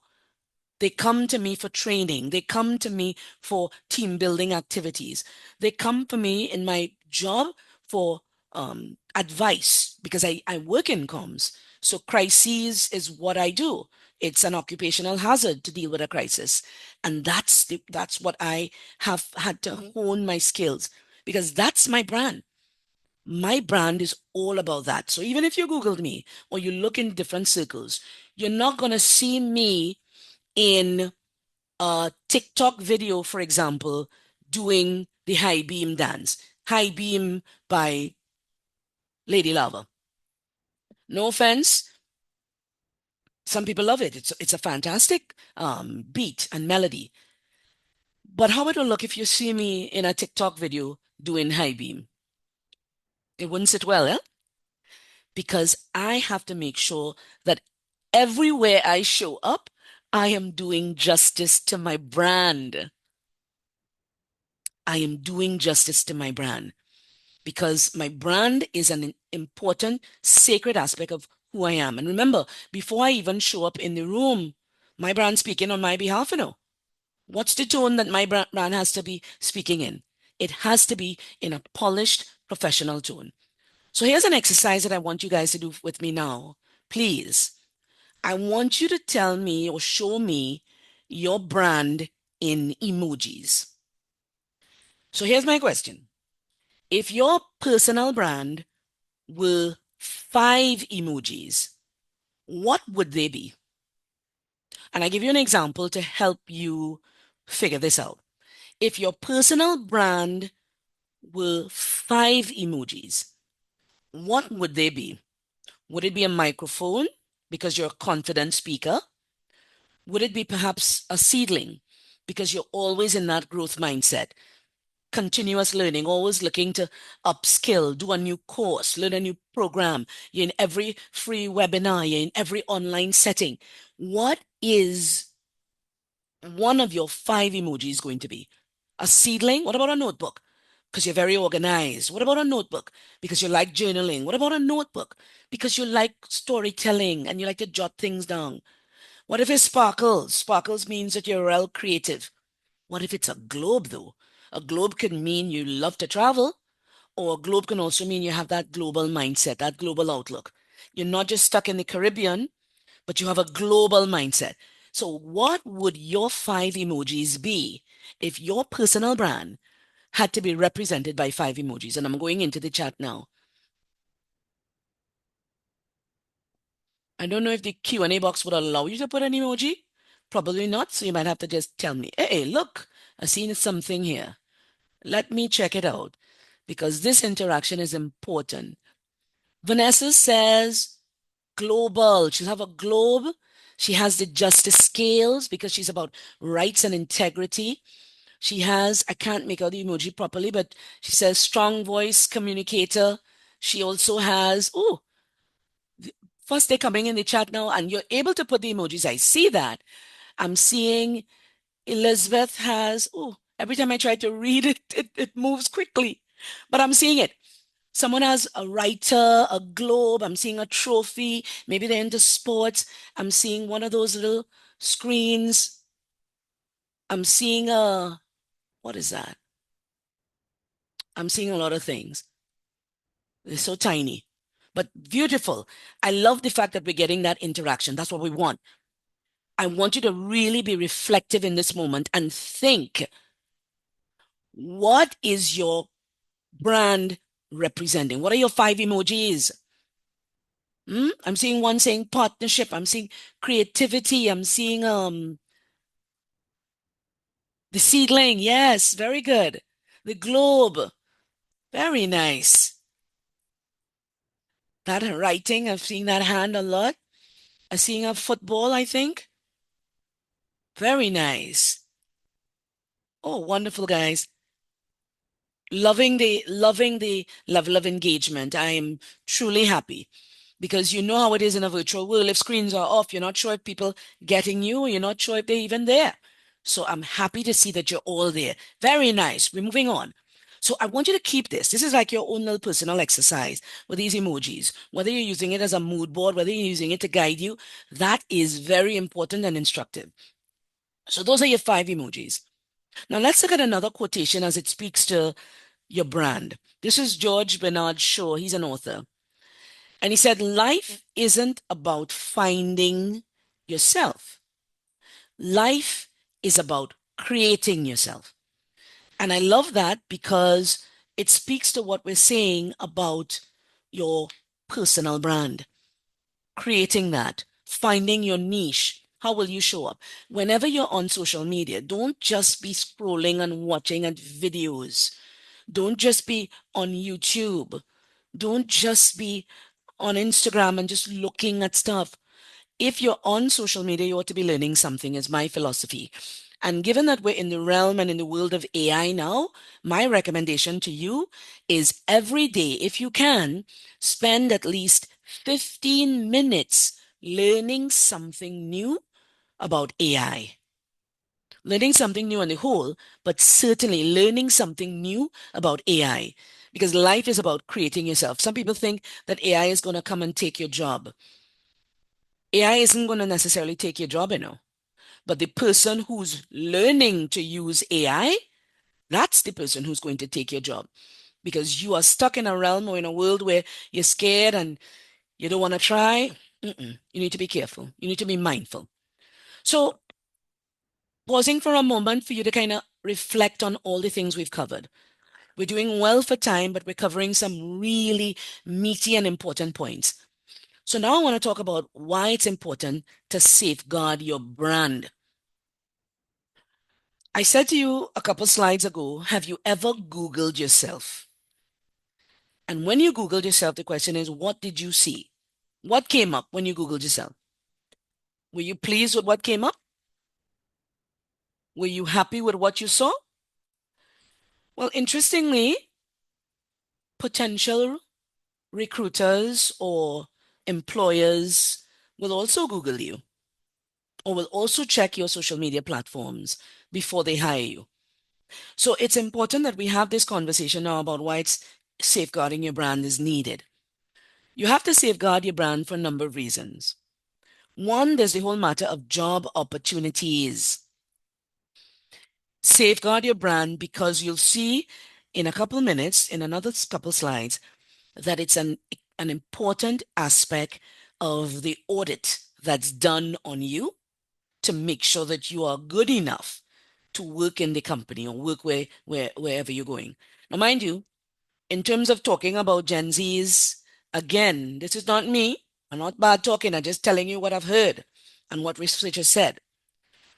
Speaker 2: They come to me for training. They come to me for team building activities. They come for me in my job for advice because I work in comms. So crises is what I do. It's an occupational hazard to deal with a crisis. And that's what I have had to hone my skills because that's my brand. My brand is all about that. So even if you Googled me or you look in different circles, you're not going to see me in a TikTok video, for example, doing the high beam dance. High beam by Lady Lava. No offense, some people love it. It's a fantastic beat and melody. But how would it look if you see me in a TikTok video doing high beam? It wouldn't sit well, eh? Because I have to make sure that Everywhere I show up, I am doing justice to my brand. I am doing justice to my brand because my brand is an important, sacred aspect of who I am. And remember, before I even show up in the room, my brand speaking on my behalf, What's the tone that my brand has to be speaking in? It has to be in a polished, professional tone. So here's an exercise that I want you guys to do with me now. Please, I want you to tell me or show me your brand in emojis. So here's my question. If your personal brand were 5 emojis, what would they be? And I give you an example to help you figure this out. If your personal brand were 5 emojis, what would they be? Would it be a microphone because you're a confident speaker? Would it be perhaps a seedling because you're always in that growth mindset? Continuous learning, always looking to upskill, do a new course, learn a new program. You're in every free webinar, you're in every online setting. What is one of your 5 emojis going to be? A seedling? What about a notebook? Because you're very organized. What about a notebook? Because you like journaling. What about a notebook? Because you like storytelling and you like to jot things down. What if it sparkles? Sparkles means that you're real creative. What if it's a globe, though? A globe can mean you love to travel, or a globe can also mean you have that global mindset, that global outlook. You're not just stuck in the Caribbean, but you have a global mindset. So, what would your 5 emojis be if your personal brand had to be represented by 5 emojis? And I'm going into the chat now. I don't know if the Q&A box would allow you to put an emoji. Probably not. So you might have to just tell me, hey, look, I seen something here. Let me check it out because this interaction is important. Vanessa says global. She'll have a globe. She has the justice scales because she's about rights and integrity. She has, I can't make out the emoji properly, but she says strong voice communicator. She also has, oh, first they're coming in the chat now and you're able to put the emojis. I see that. I'm seeing Elizabeth has, oh, every time I try to read it, it moves quickly, but I'm seeing it. Someone has a writer, a globe. I'm seeing a trophy. Maybe they're into sports. I'm seeing one of those little screens. I'm seeing what is that? I'm seeing a lot of things. They're so tiny, but beautiful. I love the fact that we're getting that interaction. That's what we want. I want you to really be reflective in this moment and think, what is your brand representing? What are your 5 emojis? I'm seeing one saying partnership. I'm seeing creativity. I'm seeing the seedling. Yes, very good. The globe. Very nice. That writing, I've seen that hand a lot. I'm seeing a football, I think. Very nice. Oh, wonderful, guys. Loving the level of engagement. I am truly happy because you know how it is in a virtual world. If screens are off, you're not sure if people getting you, or you're not sure if they're even there. So I'm happy to see that you're all there. Very nice. We're moving on. So I want you to keep this. This is like your own little personal exercise with these emojis. Whether you're using it as a mood board, whether you're using it to guide you, that is very important and instructive. So those are your 5 emojis. Now let's look at another quotation as it speaks to your brand. This is George Bernard Shaw. He's an author. And he said, life isn't about finding yourself. Life is about creating yourself. And I love that because it speaks to what we're saying about your personal brand, creating that, finding your niche. How will you show up? Whenever you're on social media, don't just be scrolling and watching at videos. Don't just be on YouTube. Don't just be on Instagram and just looking at stuff. If you're on social media, you ought to be learning something, is my philosophy. And given that we're in the realm and in the world of AI now, my recommendation to you is every day, if you can, spend at least 15 minutes learning something new about AI. Learning something new on the whole, but certainly learning something new about AI. Because life is about creating yourself. Some people think that AI is going to come and take your job. AI isn't going to necessarily take your job, you know. But the person who's learning to use AI, that's the person who's going to take your job. Because you are stuck in a realm or in a world where you're scared and you don't want to try. You need to be careful. You need to be mindful. So, pausing for a moment for you to kind of reflect on all the things we've covered. We're doing well for time, but we're covering some really meaty and important points. So, now I want to talk about why it's important to safeguard your brand. I said to you a couple slides ago, have you ever Googled yourself? And when you Googled yourself, the question is, what did you see? What came up when you Googled yourself? Were you pleased with what came up? Were you happy with what you saw? Well, interestingly, potential recruiters or employers will also Google you or will also check your social media platforms before they hire you. So it's important that we have this conversation now about why it's safeguarding your brand is needed. You have to safeguard your brand for a number of reasons. One, there's the whole matter of job opportunities. Safeguard your brand because you'll see in a couple minutes, in another couple slides, that it's an important aspect of the audit that's done on you to make sure that you are good enough to work in the company or work wherever you're going. Now, mind you, in terms of talking about Gen Zs, again, this is not me. I'm not bad talking. I'm just telling you what I've heard and what researchers said.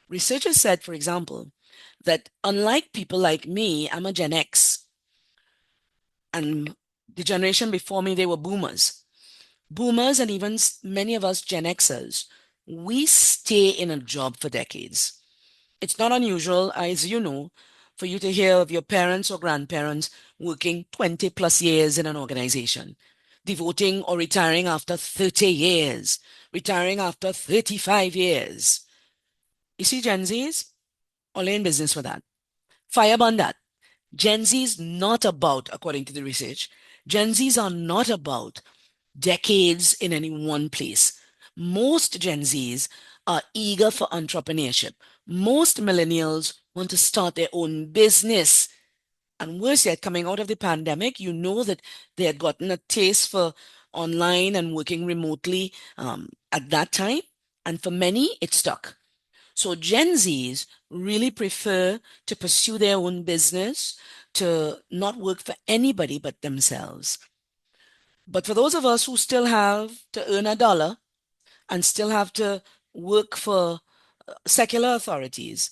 Speaker 2: Researchers said, for example, that unlike people like me, I'm a Gen X, and the generation before me, they were boomers. Boomers and even many of us Gen Xers, we stay in a job for decades. It's not unusual, as you know, for you to hear of your parents or grandparents working 20 plus years in an organization, devoting or retiring after 30 years, retiring after 35 years. You see, Gen Zs, all in business for that. Fireburn that. Gen Z is not about, according to the research, Gen Zs are not about decades in any one place. Most Gen Zs are eager for entrepreneurship. Most millennials want to start their own business. And worse yet, coming out of the pandemic, you know that they had gotten a taste for online and working remotely at that time. And for many, it stuck. So Gen Zs really prefer to pursue their own business, to not work for anybody but themselves. But for those of us who still have to earn a dollar and still have to work for secular authorities,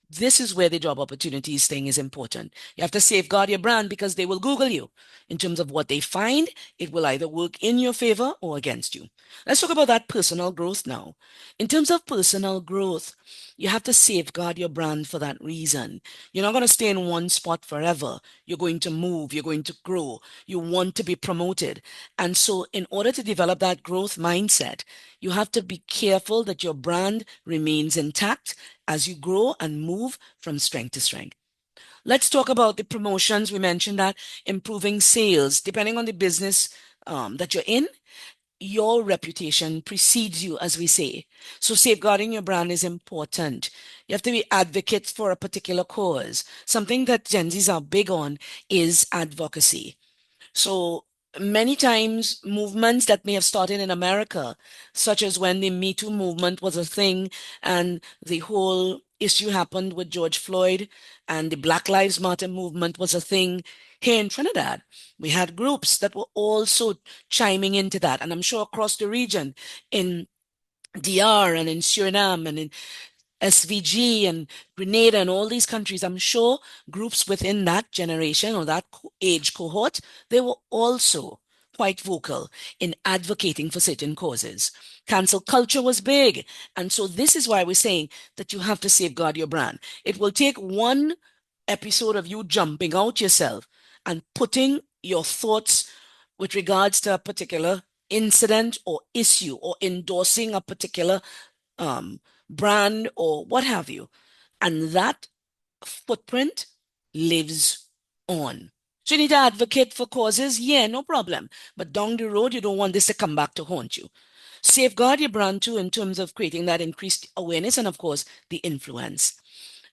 Speaker 2: this is where the job opportunities thing is important. You have to safeguard your brand because they will Google you. In terms of what they find, it will either work in your favor or against you. Let's talk about that personal growth now. In terms of personal growth, you have to safeguard your brand for that reason. You're not going to stay in one spot forever. You're going to move, you're going to grow, you want to be promoted. And so, in order to develop that growth mindset, you have to be careful that your brand remains intact as you grow and move from strength to strength. Let's talk about the promotions. We mentioned that improving sales, depending on the business that you're in, your reputation precedes you, as we say. So safeguarding your brand is important. You have to be advocates for a particular cause. Something that Gen Zs are big on is advocacy. So many times, movements that may have started in America, such as when the Me Too movement was a thing and the whole issue happened with George Floyd and the Black Lives Matter movement was a thing here in Trinidad. We had groups that were also chiming into that. And I'm sure across the region in DR and in Suriname and in SVG and Grenada and all these countries, I'm sure groups within that generation or that age cohort, they were also quite vocal in advocating for certain causes. Cancel culture was big. And so this is why we're saying that you have to safeguard your brand. It will take one episode of you jumping out yourself and putting your thoughts with regards to a particular incident or issue or endorsing a particular brand or what have you. And that footprint lives on. So you need to advocate for causes, yeah, no problem. But down the road, you don't want this to come back to haunt you. Safeguard your brand too in terms of creating that increased awareness and, of course, the influence.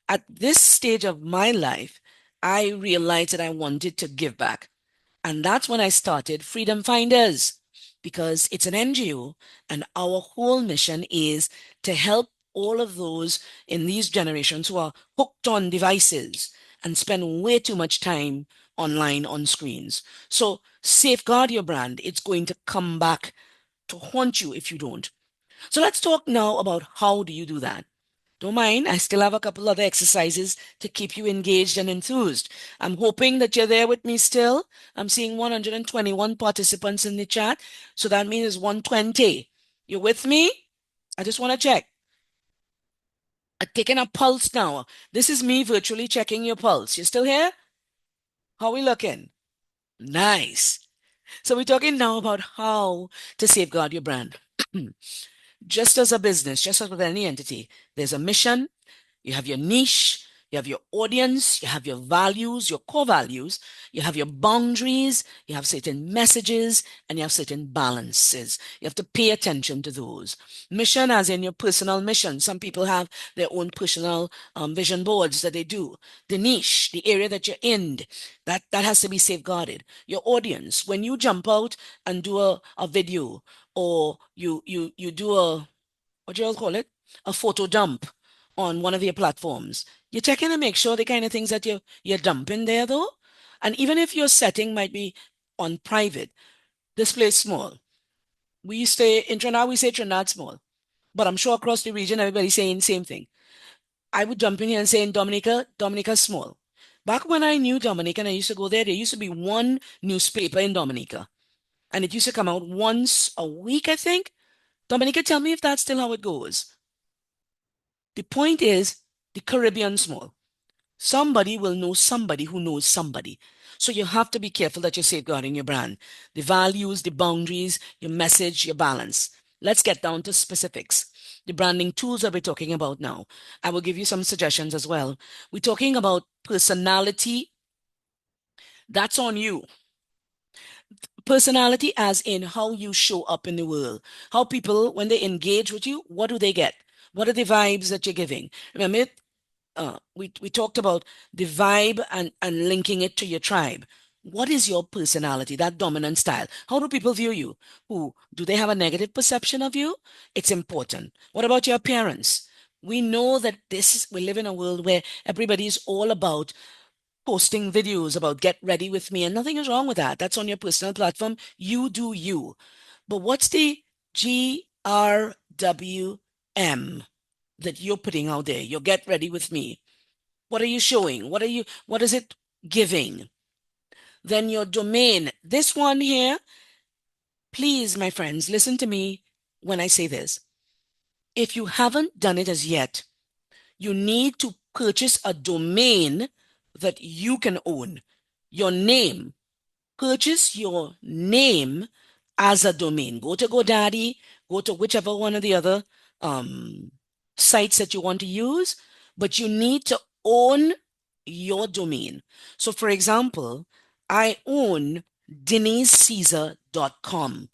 Speaker 2: At this stage of my life, I realized that I wanted to give back. And that's when I started Freedom Finders, because it's an NGO and our whole mission is to help all of those in these generations who are hooked on devices and spend way too much time online on screens. So safeguard your brand. It's going to come back to haunt you if you don't. So let's talk now about how do you do that. Don't mind, I still have a couple other exercises to keep you engaged and enthused. I'm hoping that you're there with me still. I'm seeing 121 participants in the chat, so that means it's 120. You with me? I just want to check. Taking a pulse now. This is me virtually checking your pulse. You still here? How are we looking? Nice. So we're talking now about how to safeguard your brand. Just as a business, just as with any entity, there's a mission. You have your niche, you have your audience, you have your values, your core values, you have your boundaries, you have certain messages, and you have certain balances. You have to pay attention to those. Mission, as in your personal mission. Some people have their own personal vision boards that they do. The niche, the area that you're in, that has to be safeguarded. Your audience, when you jump out and do a video or you do what you all call it, a photo dump on one of your platforms. You're checking to make sure the kind of things that you're dumping there though. And even if your setting might be on private, display small. We say in Trinidad, we say Trinidad small. But I'm sure across the region, everybody's saying the same thing. I would jump in here and say in Dominica, Dominica small. Back when I knew Dominica and I used to go there used to be one newspaper in Dominica. And it used to come out once a week, I think. Dominica, tell me if that's still how it goes. The point is the Caribbean small. Somebody will know somebody who knows somebody. So you have to be careful that you're safeguarding your brand, the values, the boundaries, your message, your balance. Let's get down to specifics. The branding tools that we're talking about now. I will give you some suggestions as well. We're talking about personality. That's on you. Personality as in how you show up in the world. How people, when they engage with you, what do they get? What are the vibes that you're giving? Remember, we talked about the vibe and linking it to your tribe. What is your personality, that dominant style? How do people view you? Who do they have a negative perception of you? It's important. What about your appearance? We know that we live in a world where everybody is all about posting videos about get ready with me, and nothing is wrong with that. That's on your personal platform. You do you. But what's the GRWM that you're putting out there? Your get ready with me. What are you showing? What is it giving? Then your domain. This one here, please, my friends, listen to me when I say this. If you haven't done it as yet, you need to purchase a domain that you can own. Your name. Purchase your name as a domain. Go to GoDaddy, go to whichever one of the other sites that you want to use, but you need to own your domain. So, for example, I own denisecaesar.com.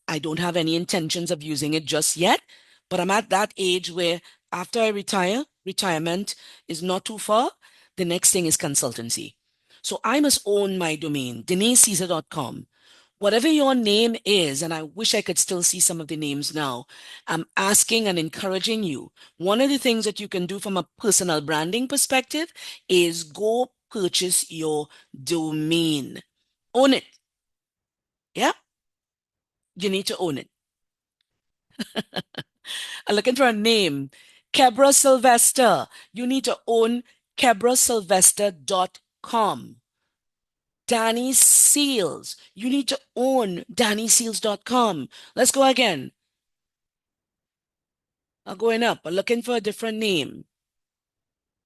Speaker 2: I don't have any intentions of using it just yet, but I'm at that age where after I retire, retirement is not too far. The next thing is consultancy. So I must own my domain, denisecaesar.com. Whatever your name is, and I wish I could still see some of the names now, I'm asking and encouraging you. One of the things that you can do from a personal branding perspective is go purchase your domain. Own it. Yeah, you need to own it. I'm looking for a name. Kebra Sylvester. You need to own kebrasylvester.com. Danny Seals. You need to own dannyseals.com. Let's go again. I'm going up. I'm looking for a different name.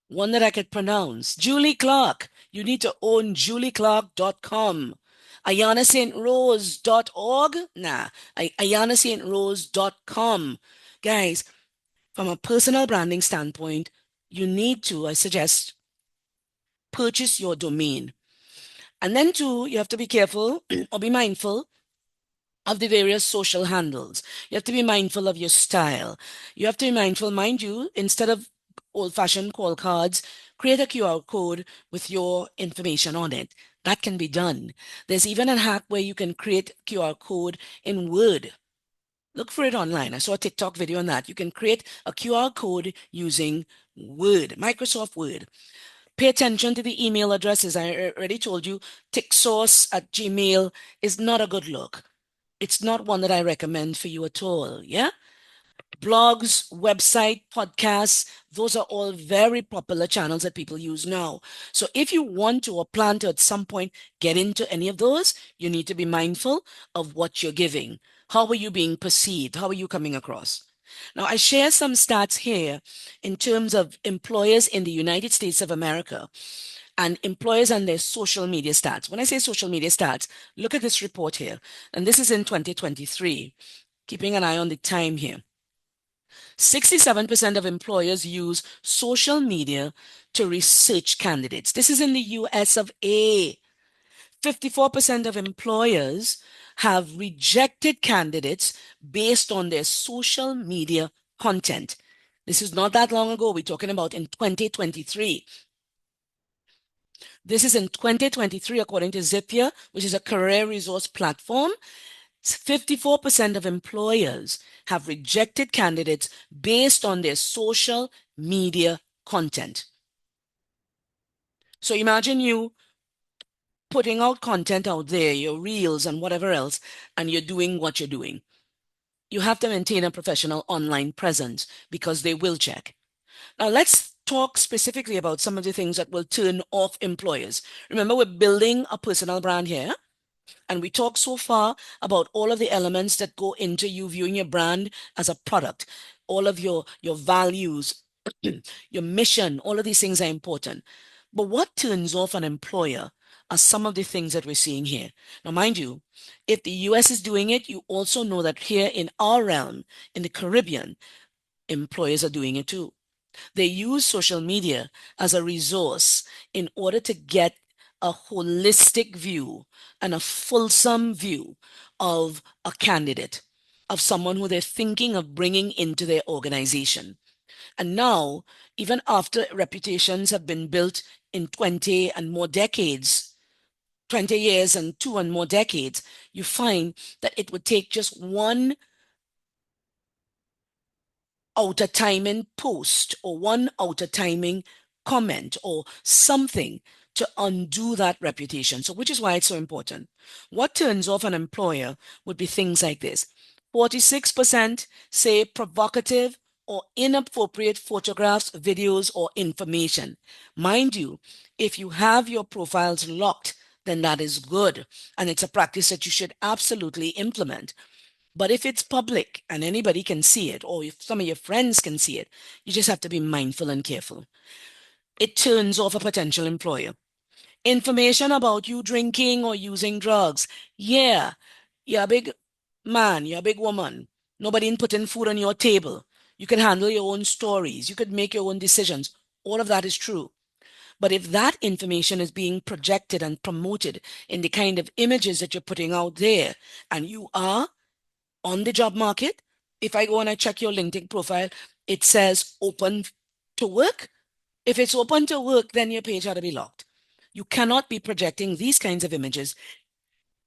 Speaker 2: One that I could pronounce. Julie Clark. You need to own julieclark.com. AyanaSt. Rose.org? Nah, AyanaSt.Rose.com. Guys, from a personal branding standpoint, you need to, I suggest, purchase your domain. And then two, you have to be careful or be mindful of the various social handles. You have to be mindful of your style. You have to be mindful, mind you, instead of old-fashioned call cards, create a QR code with your information on it. That can be done. There's even a hack where you can create QR code in Word. Look for it online. I saw a TikTok video on that. You can create a QR code using Word, Microsoft Word. Pay attention to the email addresses. I already told you, ticksource@gmail is not a good look. It's not one that I recommend for you at all. Yeah. Blogs, website, podcasts, those are all very popular channels that people use now. So if you want to or plan to at some point get into any of those, you need to be mindful of what you're giving. How are you being perceived? How are you coming across? Now, I share some stats here in terms of employers in the United States of America and employers and their social media stats. When I say social media stats, look at this report here. And this is in 2023, keeping an eye on the time here. 67% of employers use social media to research candidates. This is in the US of A. 54% of employers have rejected candidates based on their social media content. This is not that long ago. We're talking about in 2023. This is in 2023, according to Zapier, which is a career resource platform. 54% of employers have rejected candidates based on their social media content. So imagine you putting out content out there, your reels and whatever else, and you're doing what you're doing. You have to maintain a professional online presence because they will check. Now, let's talk specifically about some of the things that will turn off employers. Remember, we're building a personal brand here. And we talked so far about all of the elements that go into you viewing your brand as a product, all of your values, your mission, all of these things are important. But what turns off an employer are some of the things that we're seeing here. Now, mind you, if the US is doing it, you also know that here in our realm, in the Caribbean, employers are doing it too. They use social media as a resource in order to get a holistic view and a fulsome view of a candidate, of someone who they're thinking of bringing into their organization. And now, even after reputations have been built in 20 and more decades, 20 years and 2 and more decades, you find that it would take just one outer timing post or one outer timing comment or something to undo that reputation. So, which is why it's so important. What turns off an employer would be things like this. 46% say provocative or inappropriate photographs, videos, or information. Mind you, if you have your profiles locked, then that is good. And it's a practice that you should absolutely implement. But if it's public and anybody can see it, or if some of your friends can see it, you just have to be mindful and careful. It turns off a potential employer. Information about you drinking or using drugs. Yeah, you're a big man, you're a big woman. Nobody putting food on your table. You can handle your own stories. You could make your own decisions. All of that is true. But if that information is being projected and promoted in the kind of images that you're putting out there, and you are on the job market, if I go and I check your LinkedIn profile, it says open to work. If it's open to work, then your page ought to be locked. You cannot be projecting these kinds of images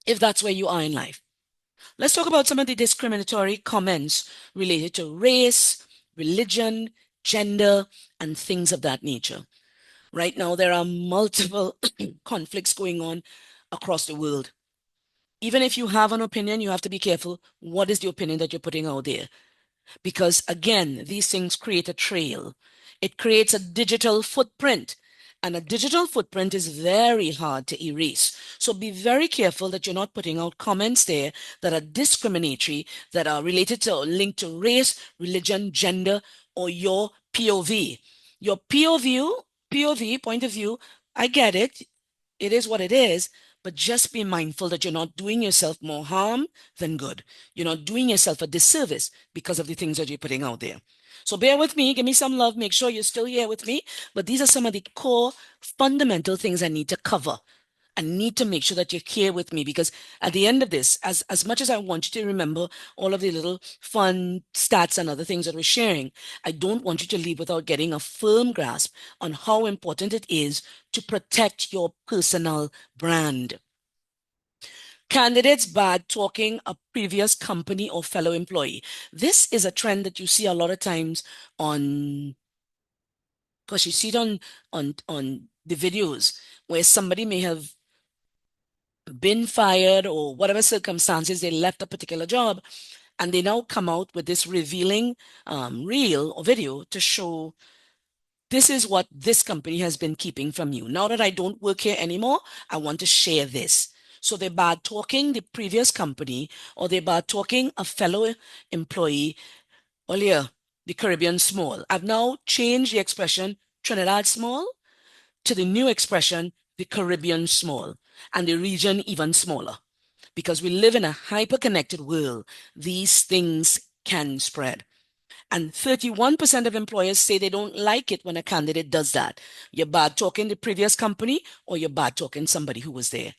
Speaker 2: if that's where you are in life. Let's talk about some of the discriminatory comments related to race, religion, gender, and things of that nature. Right now, there are multiple conflicts going on across the world. Even if you have an opinion, you have to be careful. What is the opinion that you're putting out there? Because again, these things create a trail. It creates a digital footprint. And a digital footprint is very hard to erase. So be very careful that you're not putting out comments there that are discriminatory, that are related to or linked to race, religion, gender, or your POV. Your POV, point of view, I get it. It is what it is. but just be mindful that you're not doing yourself more harm than good. You're not doing yourself a disservice because of the things that you're putting out there. So bear with me, give me some love, make sure you're still here with me. But these are some of the core fundamental things I need to cover. I need to make sure that you're here with me, because at the end of this, as much as I want you to remember all of the little fun stats and other things that we're sharing, I don't want you to leave without getting a firm grasp on how important it is to protect your personal brand. Candidates bad talking a previous company or fellow employee. This is a trend that you see a lot of times on, because you see it on the videos where somebody may have been fired or whatever circumstances, they left a particular job, and they now come out with this revealing reel or video to show this is what this company has been keeping from you. Now that I don't work here anymore, I want to share this. So they're bad talking the previous company, or they're bad talking a fellow employee. Earlier, the Caribbean small. I've now changed the expression Trinidad small to the new expression the Caribbean small, and the region even smaller. Because we live in a hyper-connected world, these things can spread. And 31% of employers say they don't like it when a candidate does that. You're bad talking the previous company, or you're bad talking somebody who was there.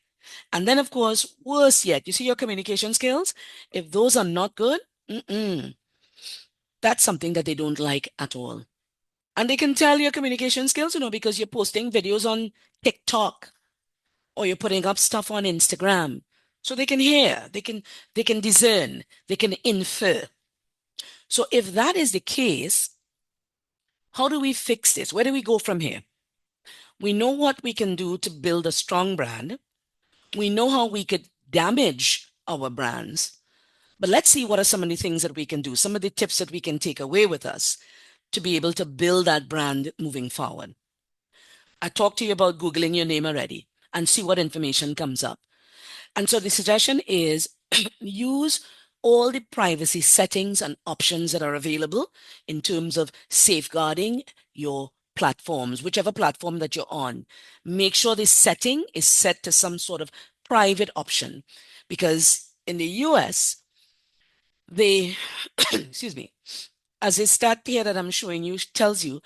Speaker 2: And then, of course, worse yet, you see your communication skills? If those are not good, that's something that they don't like at all. And they can tell your communication skills, because you're posting videos on TikTok, or you're putting up stuff on Instagram. So they can hear, they can discern, they can infer. So if that is the case, how do we fix this? Where do we go from here? We know what we can do to build a strong brand. We know how we could damage our brands. But let's see what are some of the things that we can do, some of the tips that we can take away with us to be able to build that brand moving forward. I talked to you about Googling your name already and see what information comes up. And so the suggestion is use all the privacy settings and options that are available in terms of safeguarding your platforms, whichever platform that you're on. Make sure the setting is set to some sort of private option, because in the US, they, excuse me, as a stat here that I'm showing you tells you,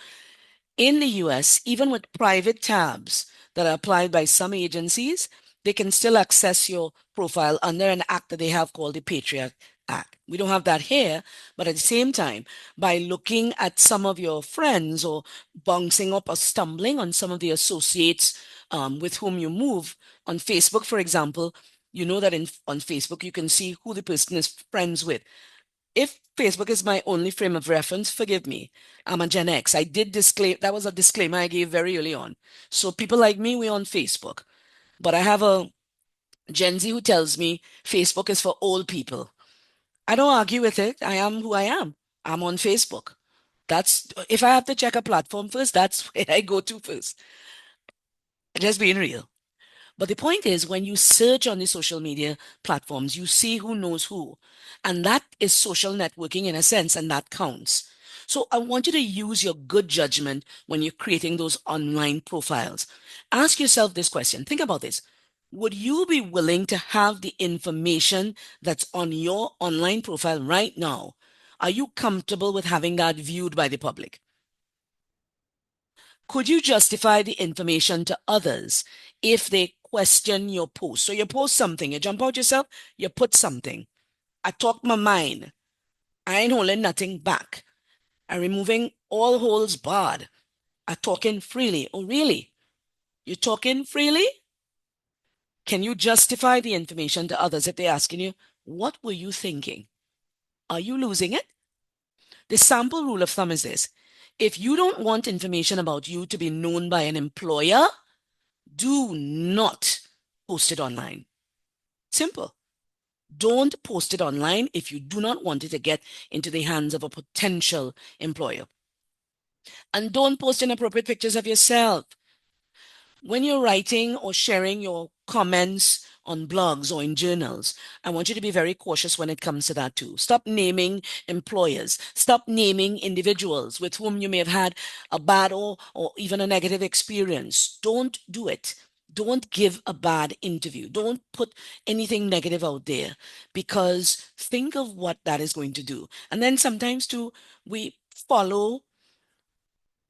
Speaker 2: in the US, even with private tabs that are applied by some agencies, they can still access your profile under an act that they have called the Patriot Act. We don't have that here, but at the same time, by looking at some of your friends or bouncing up or stumbling on some of the associates with whom you move on Facebook, for example, you know that on Facebook, you can see who the person is friends with. If Facebook is my only frame of reference, forgive me. I'm a Gen X. I did disclaim, that was a disclaimer I gave very early on. So people like me, we're on Facebook. But I have a Gen Z who tells me Facebook is for old people. I don't argue with it. I am who I am. I'm on Facebook. That's, if I have to check a platform first, that's where I go to first. Just being real. But the point is, when you search on the social media platforms, you see who knows who. And that is social networking in a sense, and that counts. So I want you to use your good judgment when you're creating those online profiles. Ask yourself this question. Think about this. Would you be willing to have the information that's on your online profile right now? Are you comfortable with having that viewed by the public? Could you justify the information to others if they question your post? So you post something, you jump out yourself, you put something. I talk my mind. I ain't holding nothing back. I'm removing all holds barred. I'm talking freely. Oh, really? You're talking freely? Can you justify the information to others if they're asking you, what were you thinking? Are you losing it? The sample rule of thumb is this. If you don't want information about you to be known by an employer, do not post it online. Simple. Don't post it online if you do not want it to get into the hands of a potential employer. And don't post inappropriate pictures of yourself. When you're writing or sharing your comments on blogs or in journals, I want you to be very cautious when it comes to that too. Stop naming employers. Stop naming individuals with whom you may have had a bad or even a negative experience. Don't do it. Don't give a bad interview. Don't put anything negative out there, because think of what that is going to do. And then sometimes too, we follow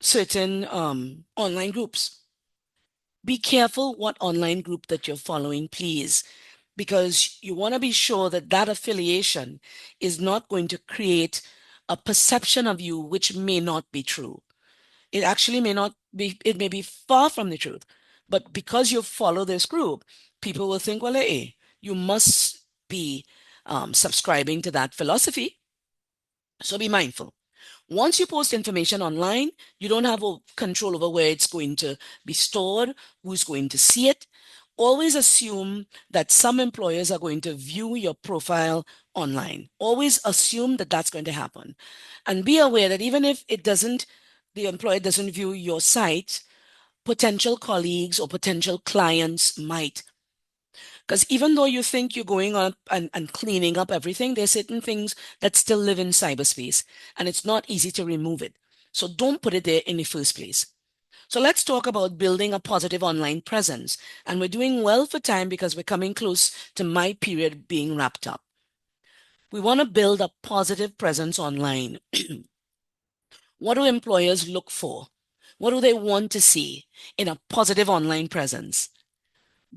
Speaker 2: certain online groups. Be careful what online group that you're following, please, because you want to be sure that that affiliation is not going to create a perception of you which may not be true. It actually may not be, it may be far from the truth. But because you follow this group, people will think, well, hey, you must be subscribing to that philosophy. So be mindful. Once you post information online, you don't have control over where it's going to be stored, who's going to see it. Always assume that some employers are going to view your profile online. Always assume that that's going to happen. And be aware that even if it doesn't, the employer doesn't view your site, potential colleagues or potential clients might. Because even though you think you're going up and cleaning up everything, there's certain things that still live in cyberspace, and it's not easy to remove it. So don't put it there in the first place. So let's talk about building a positive online presence. And we're doing well for time because we're coming close to my period being wrapped up. We want to build a positive presence online. What do employers look for? What do they want to see in a positive online presence?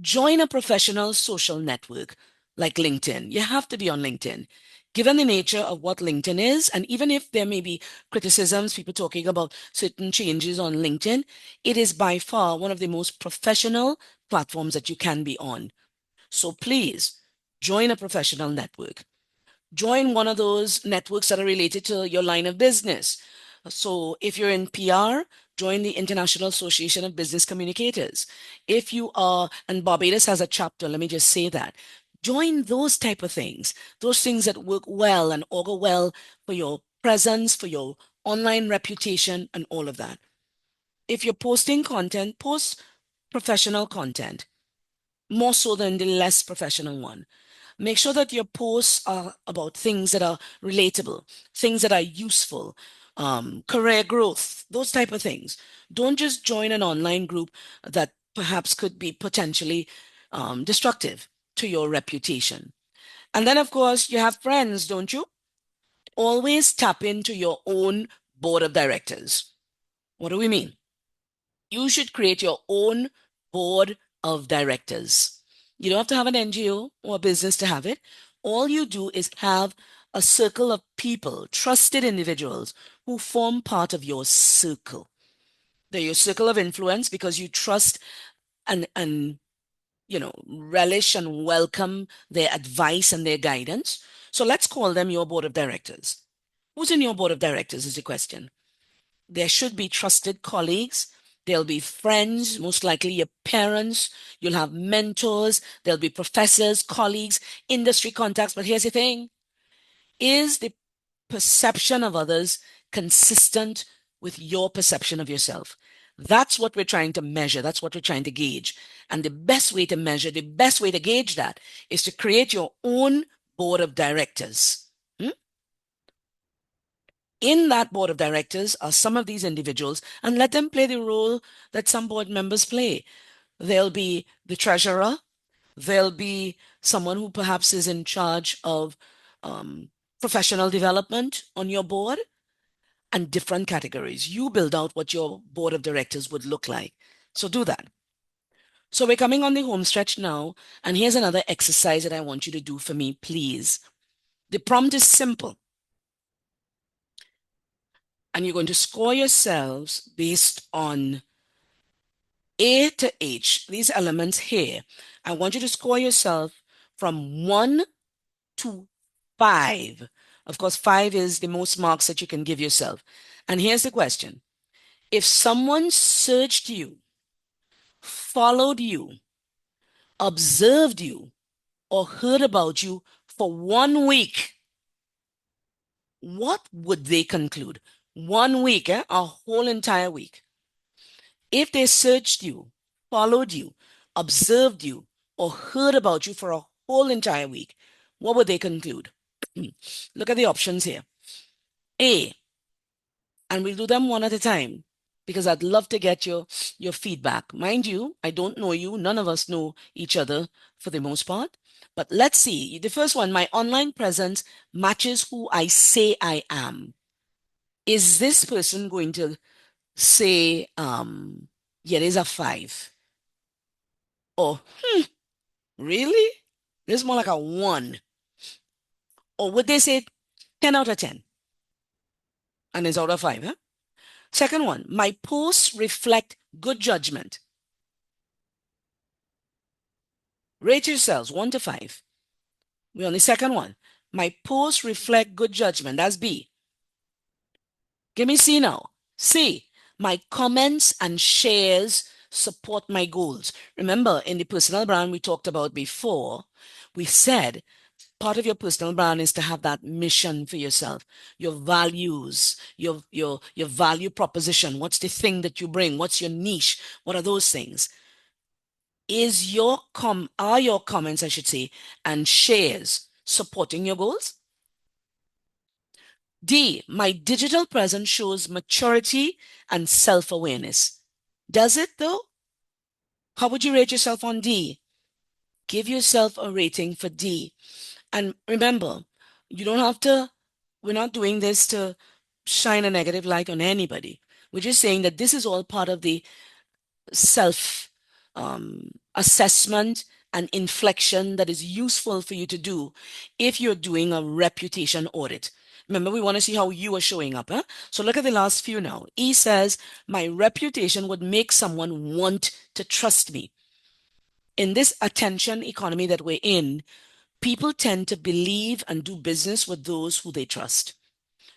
Speaker 2: Join a professional social network like LinkedIn. You have to be on LinkedIn. Given the nature of what LinkedIn is, and even if there may be criticisms, people talking about certain changes on LinkedIn, it is by far one of the most professional platforms that you can be on. So please join a professional network. Join one of those networks that are related to your line of business. So if you're in PR, join the International Association of Business Communicators. If you are, and Barbados has a chapter, let me just say that. Join those type of things, those things that work well and augur well for your presence, for your online reputation, and all of that. If you're posting content, post professional content, more so than the less professional one. Make sure that your posts are about things that are relatable, things that are useful, career growth, those type of things. Don't just join an online group that perhaps could be potentially destructive to your reputation. And then, of course, you have friends, don't you? Always tap into your own board of directors. What do we mean? You should create your own board of directors. You don't have to have an NGO or a business to have it. All you do is have a circle of people, trusted individuals who form part of your circle. They're your circle of influence because you trust and relish and welcome their advice and their guidance. So let's call them your board of directors. Who's in your board of directors is the question. There should be trusted colleagues. There'll be friends, most likely your parents. You'll have mentors. There'll be professors, colleagues, industry contacts. But here's the thing. Is the perception of others consistent with your perception of yourself? That's what we're trying to measure. That's what we're trying to gauge. And the best way to measure, the best way to gauge that is to create your own board of directors. In that board of directors are some of these individuals, and let them play the role that some board members play. There'll be the treasurer, there'll be someone who perhaps is in charge of professional development on your board, and different categories. You build out what your board of directors would look like. So do that. So we're coming on the home stretch now, and here's another exercise that I want you to do for me, please. The prompt is simple. And you're going to score yourselves based on A to H, these elements here. I want you to score yourself from 1 to 5. Of course, 5 is the most marks that you can give yourself. And here's the question. If someone searched you, followed you, observed you, or heard about you for 1 week, what would they conclude? 1 week, a whole entire week. If they searched you, followed you, observed you, or heard about you for a whole entire week, what would they conclude? Look at the options here. A, and we'll do them one at a time. because I'd love to get your feedback. Mind you, I don't know you. None of us know each other for the most part. But let's see. The first one, my online presence matches who I say I am. Is this person going to say, yeah, there's a 5? Or, really? This is more like a 1. Or would they say 10 out of 10? And it's out of 5, huh? Second one, my posts reflect good judgment. Rate yourselves 1 to 5. We're on the second one. My posts reflect good judgment. That's B. Give me C now. C. My comments and shares support my goals. Remember, in the personal brand we talked about before, we said part of your personal brand is to have that mission for yourself, your values, your value proposition. What's the thing that you bring? What's your niche? What are those things? Are your comments, I should say, and shares supporting your goals? D, my digital presence shows maturity and self-awareness. Does it though? How would you rate yourself on D? Give yourself a rating for D. And remember, you don't have to, we're not doing this to shine a negative light on anybody. We're just saying that this is all part of the self assessment and inflection that is useful for you to do if you're doing a reputation audit. Remember, we want to see how you are showing up. Huh? So look at the last few now. E says, my reputation would make someone want to trust me. In this attention economy that we're in, people tend to believe and do business with those who they trust.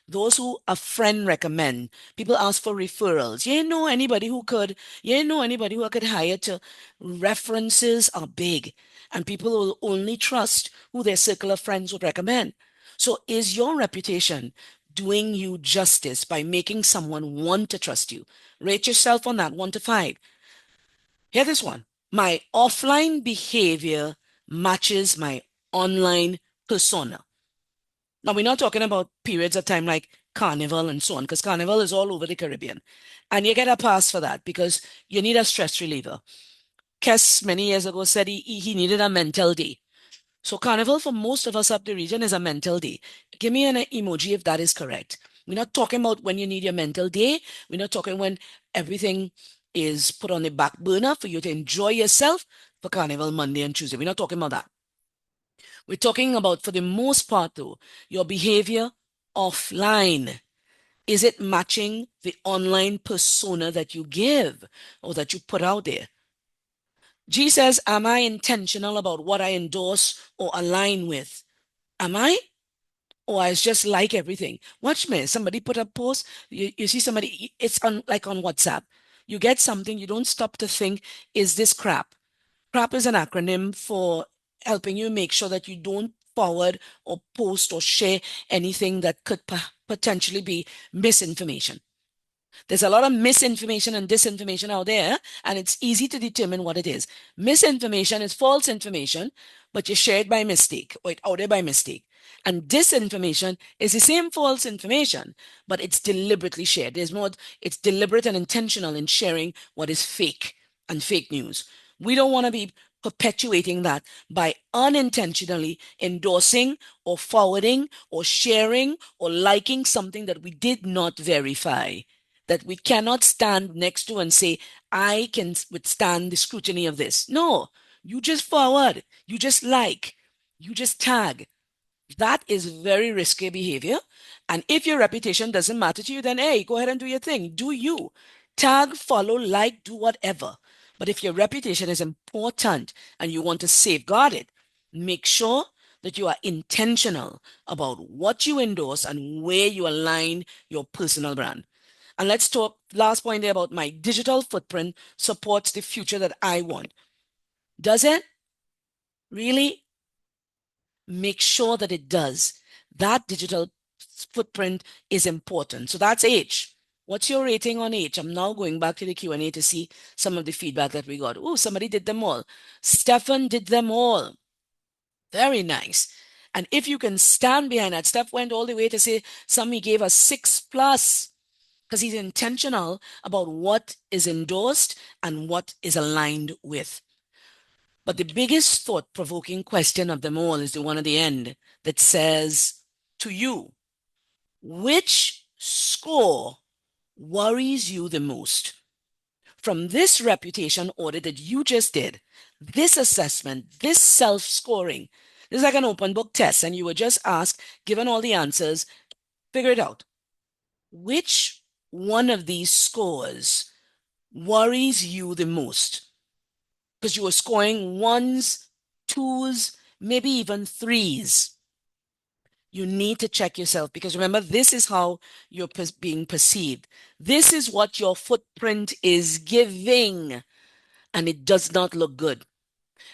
Speaker 2: Those who a friend recommend. People ask for referrals. You know anybody who I could hire to references are big. And people will only trust who their circle of friends would recommend. So is your reputation doing you justice by making someone want to trust you? Rate yourself on that 1 to 5. Hear this one. My offline behavior matches my online persona. Now, we're not talking about periods of time like Carnival and so on, because Carnival is all over the Caribbean. And you get a pass for that because you need a stress reliever. Kes many years ago said he needed a mental day. So Carnival for most of us up the region is a mental day. Give me an emoji if that is correct. We're not talking about when you need your mental day. We're not talking when everything is put on the back burner for you to enjoy yourself for Carnival Monday and Tuesday. We're not talking about that. We're talking about, for the most part, though, your behavior offline. Is it matching the online persona that you give or that you put out there? G says, am I intentional about what I endorse or align with? Am I? Or I just like everything? Watch me. Somebody put a post. You see somebody, it's on like on WhatsApp. You get something, you don't stop to think, is this crap? CRAP is an acronym for helping you make sure that you don't forward or post or share anything that could potentially be misinformation. There's a lot of misinformation and disinformation out there, and it's easy to determine what it is. Misinformation is false information, but you share it by mistake or it's out there by mistake. And disinformation is the same false information, but it's deliberately shared. It's deliberate and intentional in sharing what is fake and fake news. We don't want to be perpetuating that by unintentionally endorsing or forwarding or sharing or liking something that we did not verify, that we cannot stand next to and say, I can withstand the scrutiny of this. No, you just forward, you just like, you just tag. That is very risky behavior. And if your reputation doesn't matter to you, then hey, go ahead and do your thing. Do you. Tag, follow, like, do whatever. But if your reputation is important and you want to safeguard it, make sure that you are intentional about what you endorse and where you align your personal brand. And let's talk last point there about my digital footprint supports the future that I want. Does it? Really? Make sure that it does. That digital footprint is important. So that's H. What's your rating on H? I'm now going back to the Q&A to see some of the feedback that we got. Oh, somebody did them all. Stefan did them all. Very nice. And if you can stand behind that, Steph went all the way to say some he gave a 6+. because he's intentional about what is endorsed and what is aligned with. But the biggest thought-provoking question of them all is the one at the end that says to you, which score worries you the most? From this reputation audit that you just did, this assessment, this self-scoring, this is like an open book test, and you were just asked, given all the answers, figure it out. Which one of these scores worries you the most? Because you were scoring ones, twos, maybe even threes. You need to check yourself because remember, this is how you're being perceived. This is what your footprint is giving, and it does not look good.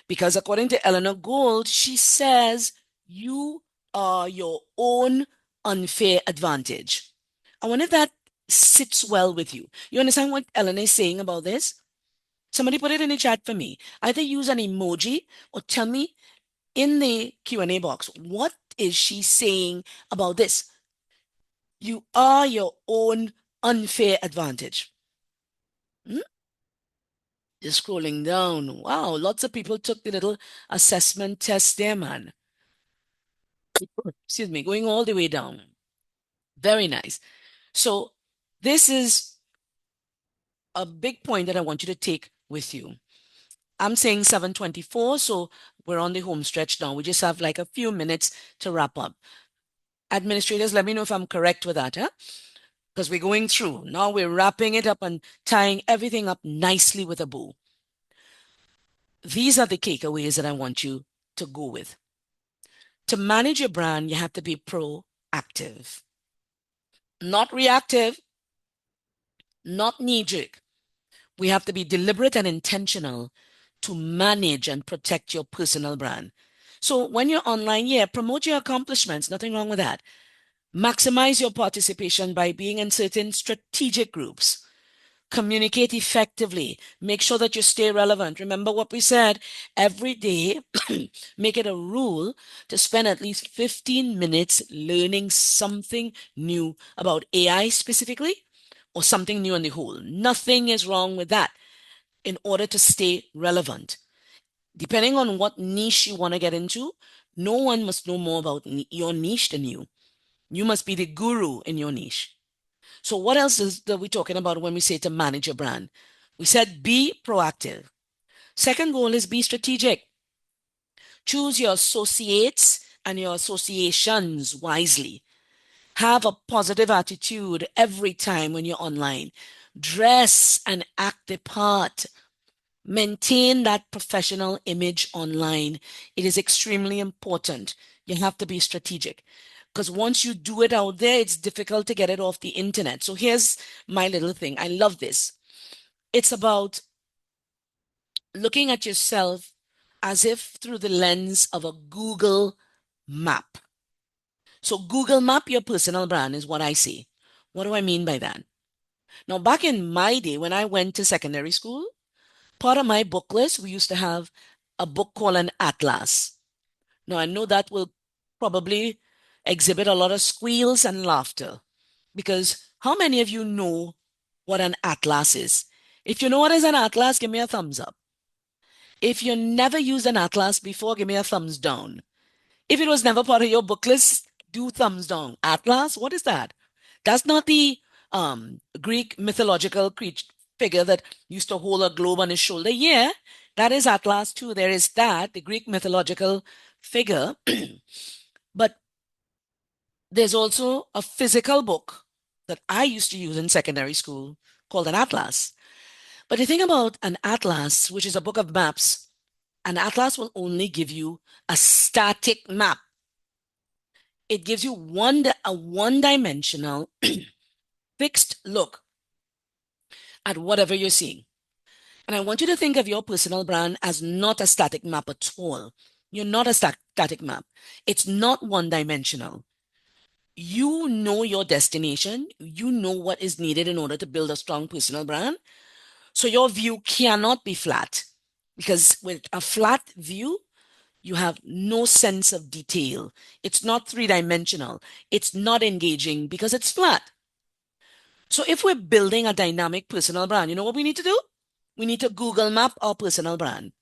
Speaker 2: Because according to Eleanor Gould, she says you are your own unfair advantage. I wonder if that sits well with you. You understand what Eleanor is saying about this? Somebody put it in the chat for me. Either use an emoji or tell me in the Q&A box, what is she saying about this? You are your own unfair advantage. Just scrolling down. Wow, lots of people took the little assessment test there, man. Excuse me, going all the way down. Very nice. So this is a big point that I want you to take with you. I'm saying 7:24, so we're on the home stretch now. We just have like a few minutes to wrap up. Administrators, let me know if I'm correct with that, huh? Because we're going through. Now we're wrapping it up and tying everything up nicely with a bow. These are the takeaways that I want you to go with. To manage your brand, you have to be proactive, not reactive, not knee-jerk. We have to be deliberate and intentional to manage and protect your personal brand. So when you're online, yeah, promote your accomplishments. Nothing wrong with that. Maximize your participation by being in certain strategic groups. Communicate effectively. Make sure that you stay relevant. Remember what we said every day. Make it a rule to spend at least 15 minutes learning something new about AI specifically or something new on the whole. Nothing is wrong with that in order to stay relevant. Depending on what niche you want to get into, no one must know more about your niche than you. You must be the guru in your niche. So what else is that we talking about when we say to manage your brand? We said be proactive. Second goal is be strategic. Choose your associates and your associations wisely. Have a positive attitude every time when you're online. Dress and act the part. Maintain that professional image online. It is extremely important. You have to be strategic because once you do it out there, it's difficult to get it off the internet. So here's my little thing. I love this. It's about looking at yourself as if through the lens of a Google map. So Google map your personal brand is what I say. What do I mean by that? Now, back in my day, when I went to secondary school, part of my book list, we used to have a book called an atlas. Now, I know that will probably exhibit a lot of squeals and laughter because how many of you know what an atlas is? If you know what is an atlas, give me a thumbs up. If you never used an atlas before, give me a thumbs down. If it was never part of your book list, do thumbs down. Atlas, what is that? That's not the Greek mythological creature figure that used to hold a globe on his shoulder. Yeah, that is Atlas too. There is that, the Greek mythological figure. But there's also a physical book that I used to use in secondary school called an atlas. But the thing about an atlas, which is a book of maps, an atlas will only give you a static map. It gives you a one-dimensional fixed look at whatever you're seeing. And I want you to think of your personal brand as not a static map at all. You're not a static map. It's not one-dimensional. You know your destination. You know what is needed in order to build a strong personal brand. So your view cannot be flat because with a flat view, you have no sense of detail. It's not three-dimensional. It's not engaging because it's flat. So if we're building a dynamic personal brand, you know what we need to do? We need to Google map our personal brand.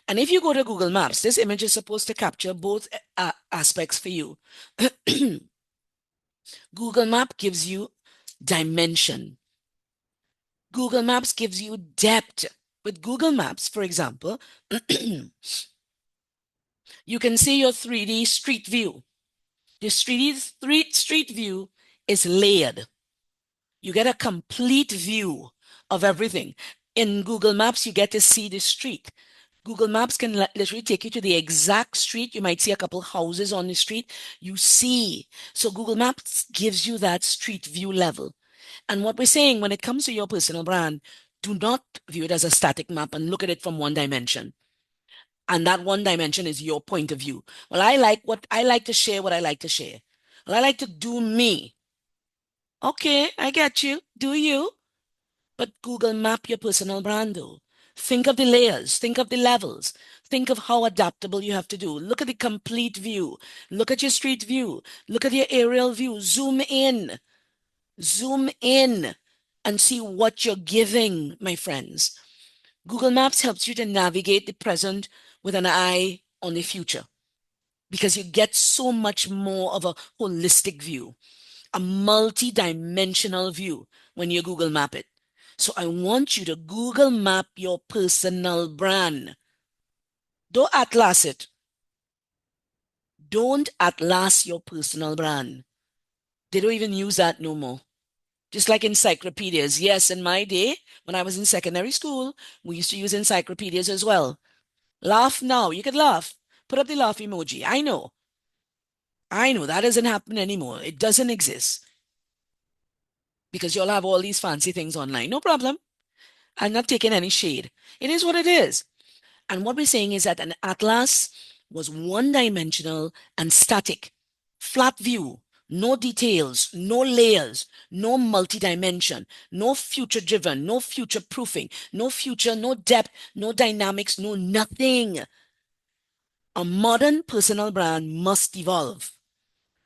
Speaker 2: And if you go to Google Maps, this image is supposed to capture both aspects for you. Google Map gives you dimension. Google Maps gives you depth. With Google Maps, for example, you can see your 3D street view. The 3D street view is layered. You get a complete view of everything. In Google Maps, you get to see the street. Google Maps can literally take you to the exact street. You might see a couple houses on the street. You see. So Google Maps gives you that street view level. And what we're saying when it comes to your personal brand, do not view it as a static map and look at it from one dimension. And that one dimension is your point of view. Well, I like to share what I like to share. Well, I like to do me. Okay, I get you. Do you? But Google map your personal brand though. Think of the layers, think of the levels, think of how adaptable you have to do. Look at the complete view. Look at your street view. Look at your aerial view. Zoom in and see what you're giving, my friends. Google Maps helps you to navigate the present with an eye on the future because you get so much more of a holistic view, a multi-dimensional view when you Google Map it. So I want you to Google Map your personal brand. Don't atlas it. Don't atlas your personal brand. They don't even use that no more. Just like encyclopedias. Yes, in my day, when I was in secondary school, we used to use encyclopedias as well. Laugh now. You could laugh. Put up the laugh emoji. I know. I know that doesn't happen anymore. It doesn't exist because you'll have all these fancy things online. No problem. I'm not taking any shade. It is what it is. And what we're saying is that an atlas was one dimensional and static, flat view, no details, no layers, no multi-dimension, no future driven, no future proofing, no future, no depth, no dynamics, no nothing. A modern personal brand must evolve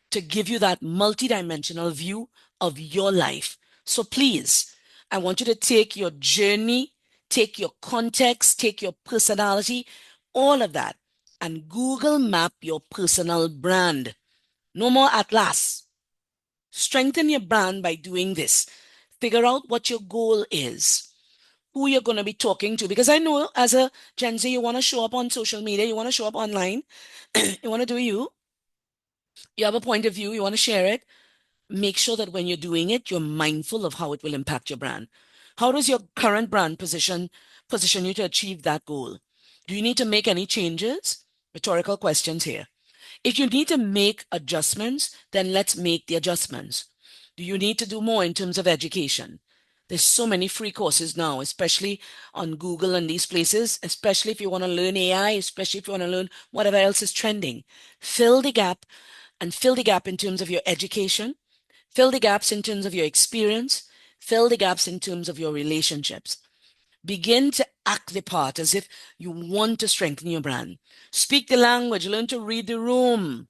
Speaker 2: to give you that multidimensional view of your life. So please, I want you to take your journey, take your context, take your personality, all of that, and Google map your personal brand. No more Atlas. Strengthen your brand by doing this. Figure out what your goal is, who you're going to be talking to. Because I know as a Gen Z, you want to show up on social media, you want to show up online, you want to do you. You have a point of view, you want to share it. Make sure that when you're doing it, you're mindful of how it will impact your brand. How does your current brand position you to achieve that goal? Do you need to make any changes? Rhetorical questions here. If you need to make adjustments, then let's make the adjustments. Do you need to do more in terms of education? There's so many free courses now, especially on Google and these places, especially if you want to learn AI, especially if you want to learn whatever else is trending. Fill the gap and fill the gap in terms of your education. Fill the gaps in terms of your experience. Fill the gaps in terms of your relationships. Begin to act the part as if you want to strengthen your brand. Speak the language. Learn to read the room.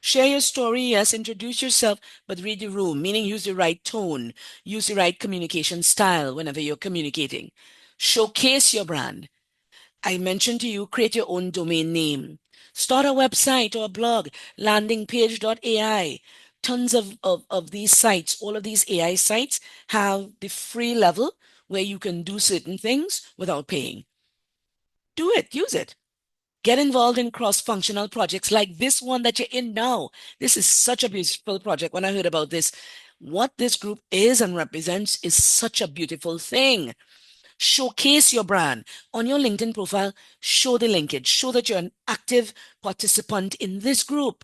Speaker 2: Share your story, yes, introduce yourself, but read the room, meaning use the right tone, use the right communication style whenever you're communicating. Showcase your brand. I mentioned to you, create your own domain name. Start a website or a blog, landingpage.ai. Tons of these sites, all of these AI sites have the free level where you can do certain things without paying. Do it, use it. Get involved in cross-functional projects like this one that you're in now. This is such a beautiful project. When I heard about this, what this group is and represents is such a beautiful thing. Showcase your brand on your LinkedIn profile. Show the linkage. Show that you're an active participant in this group.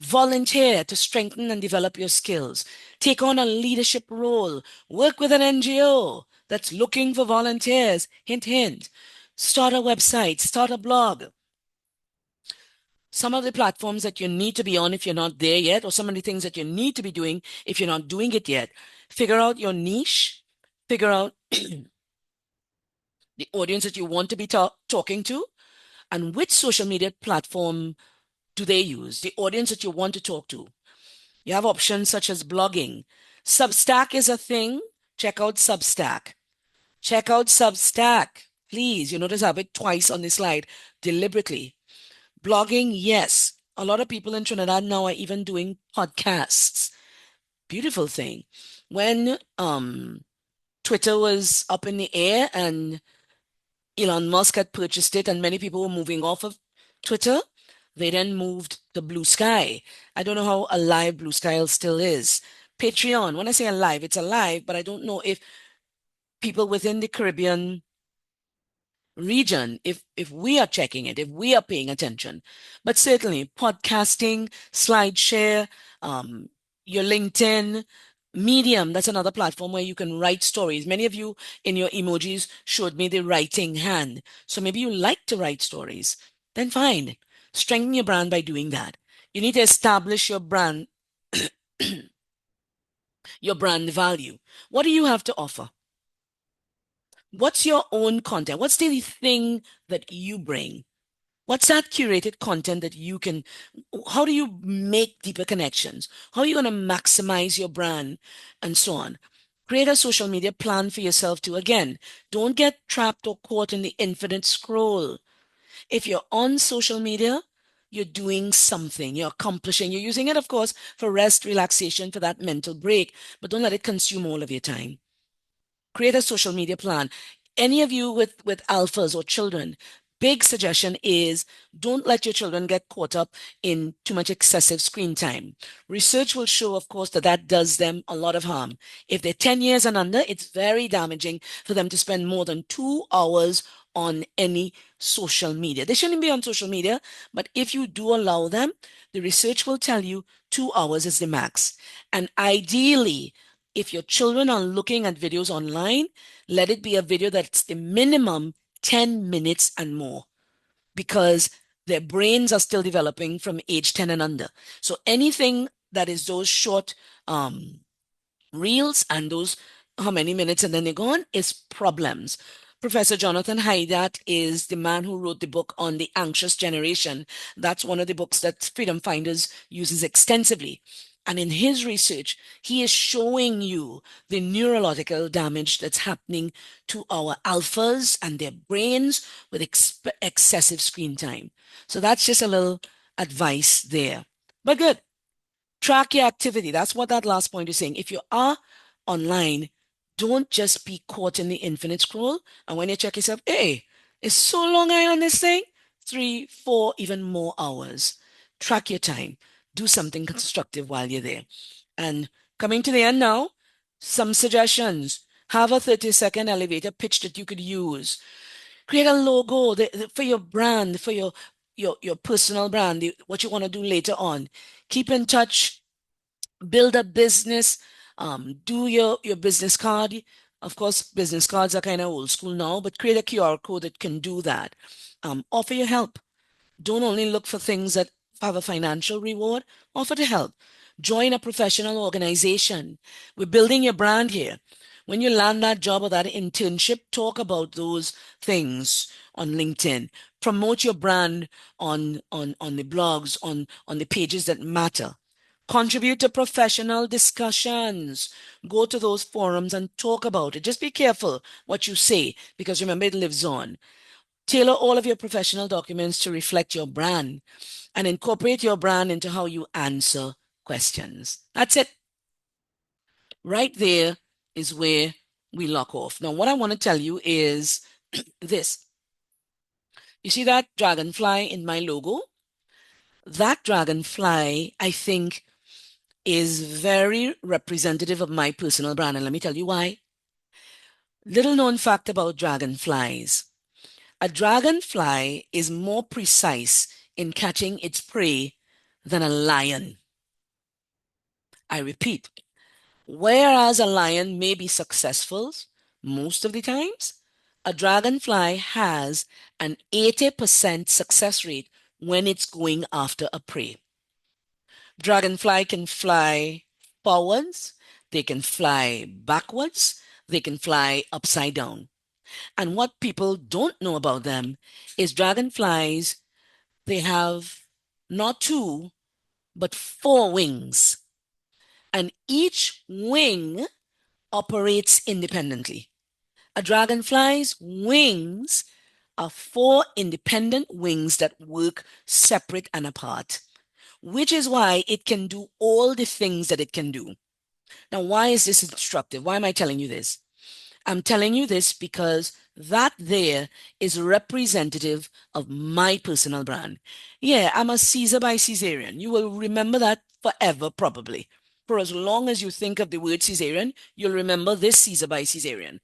Speaker 2: Volunteer to strengthen and develop your skills. Take on a leadership role. Work with an NGO that's looking for volunteers. Hint, hint. Start a website. Start a blog. Some of the platforms that you need to be on if you're not there yet, or some of the things that you need to be doing if you're not doing it yet. Figure out your niche. Figure out the audience that you want to be talking to, and which social media platform do they use, the audience that you want to talk to. You have options such as blogging. Substack is a thing. Check out Substack. Check out Substack. Please, you notice I have it twice on this slide deliberately. Blogging, yes. A lot of people in Trinidad now are even doing podcasts. Beautiful thing. When Twitter was up in the air and Elon Musk had purchased it and many people were moving off of Twitter, they then moved to Blue Sky. I don't know how alive Blue Sky still is. Patreon, when I say alive, it's alive, but I don't know if people within the Caribbean region, if we are checking it, if we are paying attention. But certainly podcasting, SlideShare, um, your LinkedIn, Medium, that's another platform where you can write stories. Many of you in your emojis showed me the writing hand. So maybe you like to write stories. Then fine. Strengthen your brand by doing that. You need to establish your brand, your brand value. What do you have to offer? What's your own content? What's the thing that you bring? What's that curated content that you can, how do you make deeper connections? How are you going to maximize your brand and so on? Create a social media plan for yourself too. Again, don't get trapped or caught in the infinite scroll. If you're on social media, you're doing something, you're accomplishing, you're using it, of course, for rest, relaxation, for that mental break, but don't let it consume all of your time. Create a social media plan. Any of you with alphas or children, big suggestion is don't let your children get caught up in too much excessive screen time. Research will show, of course, that that does them a lot of harm. If they're 10 years and under, it's very damaging for them to spend more than 2 hours on any social media. They shouldn't be on social media, but if you do allow them, the research will tell you 2 hours is the max. And ideally, if your children are looking at videos online, let it be a video that's the minimum 10 minutes and more because their brains are still developing from age 10 and under. So anything that is those short reels and those how many minutes and then they're gone is problems. Professor Jonathan Haidt is the man who wrote the book on the anxious generation. That's one of the books that Freedom Finders uses extensively. And in his research, he is showing you the neurological damage that's happening to our alphas and their brains with excessive screen time. So that's just a little advice there. But good. Track your activity. That's what that last point is saying. If you are online, don't just be caught in the infinite scroll. And when you check yourself, hey, it's so long I on this thing, 3, 4, even more hours. Track your time. Do something constructive while you're there. And coming to the end now, some suggestions. Have a 30-second elevator pitch that you could use. Create a logo for your brand, for your personal brand, what you want to do later on. Keep in touch, build a business, do your business card. Of course, business cards are kind of old school now, but create a QR code that can do that. Offer your help. Don't only look for things that have a financial reward, offer to help. Join a professional organization. We're building your brand here. When you land that job or that internship, talk about those things on LinkedIn. Promote your brand on the blogs, on the pages that matter. Contribute to professional discussions. Go to those forums and talk about it. Just be careful what you say because remember, it lives on. Tailor all of your professional documents to reflect your brand and incorporate your brand into how you answer questions. That's it. Right there is where we lock off. Now, what I want to tell you is this. You see that dragonfly in my logo? That dragonfly, I think, is very representative of my personal brand. And let me tell you why. Little known fact about dragonflies. A dragonfly is more precise in catching its prey than a lion. I repeat, whereas a lion may be successful most of the times, a dragonfly has an 80% success rate when it's going after a prey. Dragonfly can fly forwards, they can fly backwards, they can fly upside down. And what people don't know about them is dragonflies, they have not 2, but 4 wings. and each wing operates independently. A dragonfly's wings are four independent wings that work separate and apart, which is why it can do all the things that it can do. Now, why is this instructive? Why am I telling you this? I'm telling you this because that there is representative of my personal brand. Yeah, I'm a Caesar by Caesarean. You will remember that forever, probably. For as long as you think of the word Caesarean, you'll remember this Caesar by Caesarean.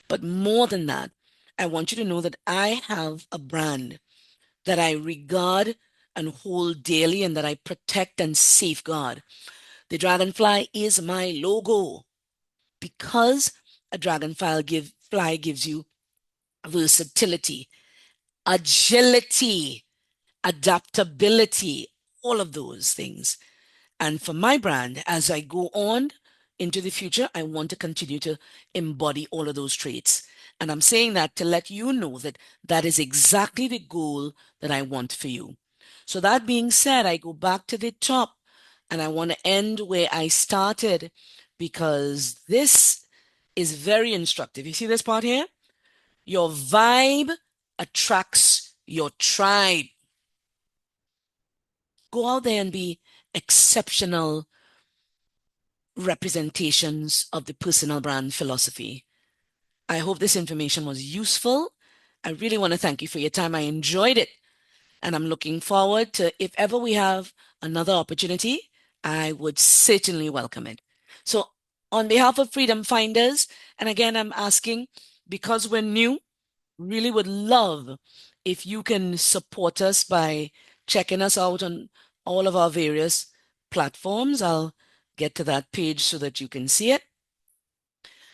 Speaker 2: But more than that, I want you to know that I have a brand that I regard and hold dearly and that I protect and safeguard. The dragonfly is my logo because a fly gives you versatility, agility, adaptability, all of those things. And for my brand, as I go on into the future, I want to continue to embody all of those traits. And I'm saying that to let you know that that is exactly the goal that I want for you. So that being said, I go back to the top and I want to end where I started because this is very instructive. You see this part here? Your vibe attracts your tribe. Go out there and be exceptional representations of the personal brand philosophy. I hope this information was useful. I really want to thank you for your time. I enjoyed it. And I'm looking forward to if ever we have another opportunity, I would certainly welcome it. So, on behalf of Freedom Finders, and again, I'm asking because we're new, really would love if you can support us by checking us out on all of our various platforms. I'll get to that page so that you can see it.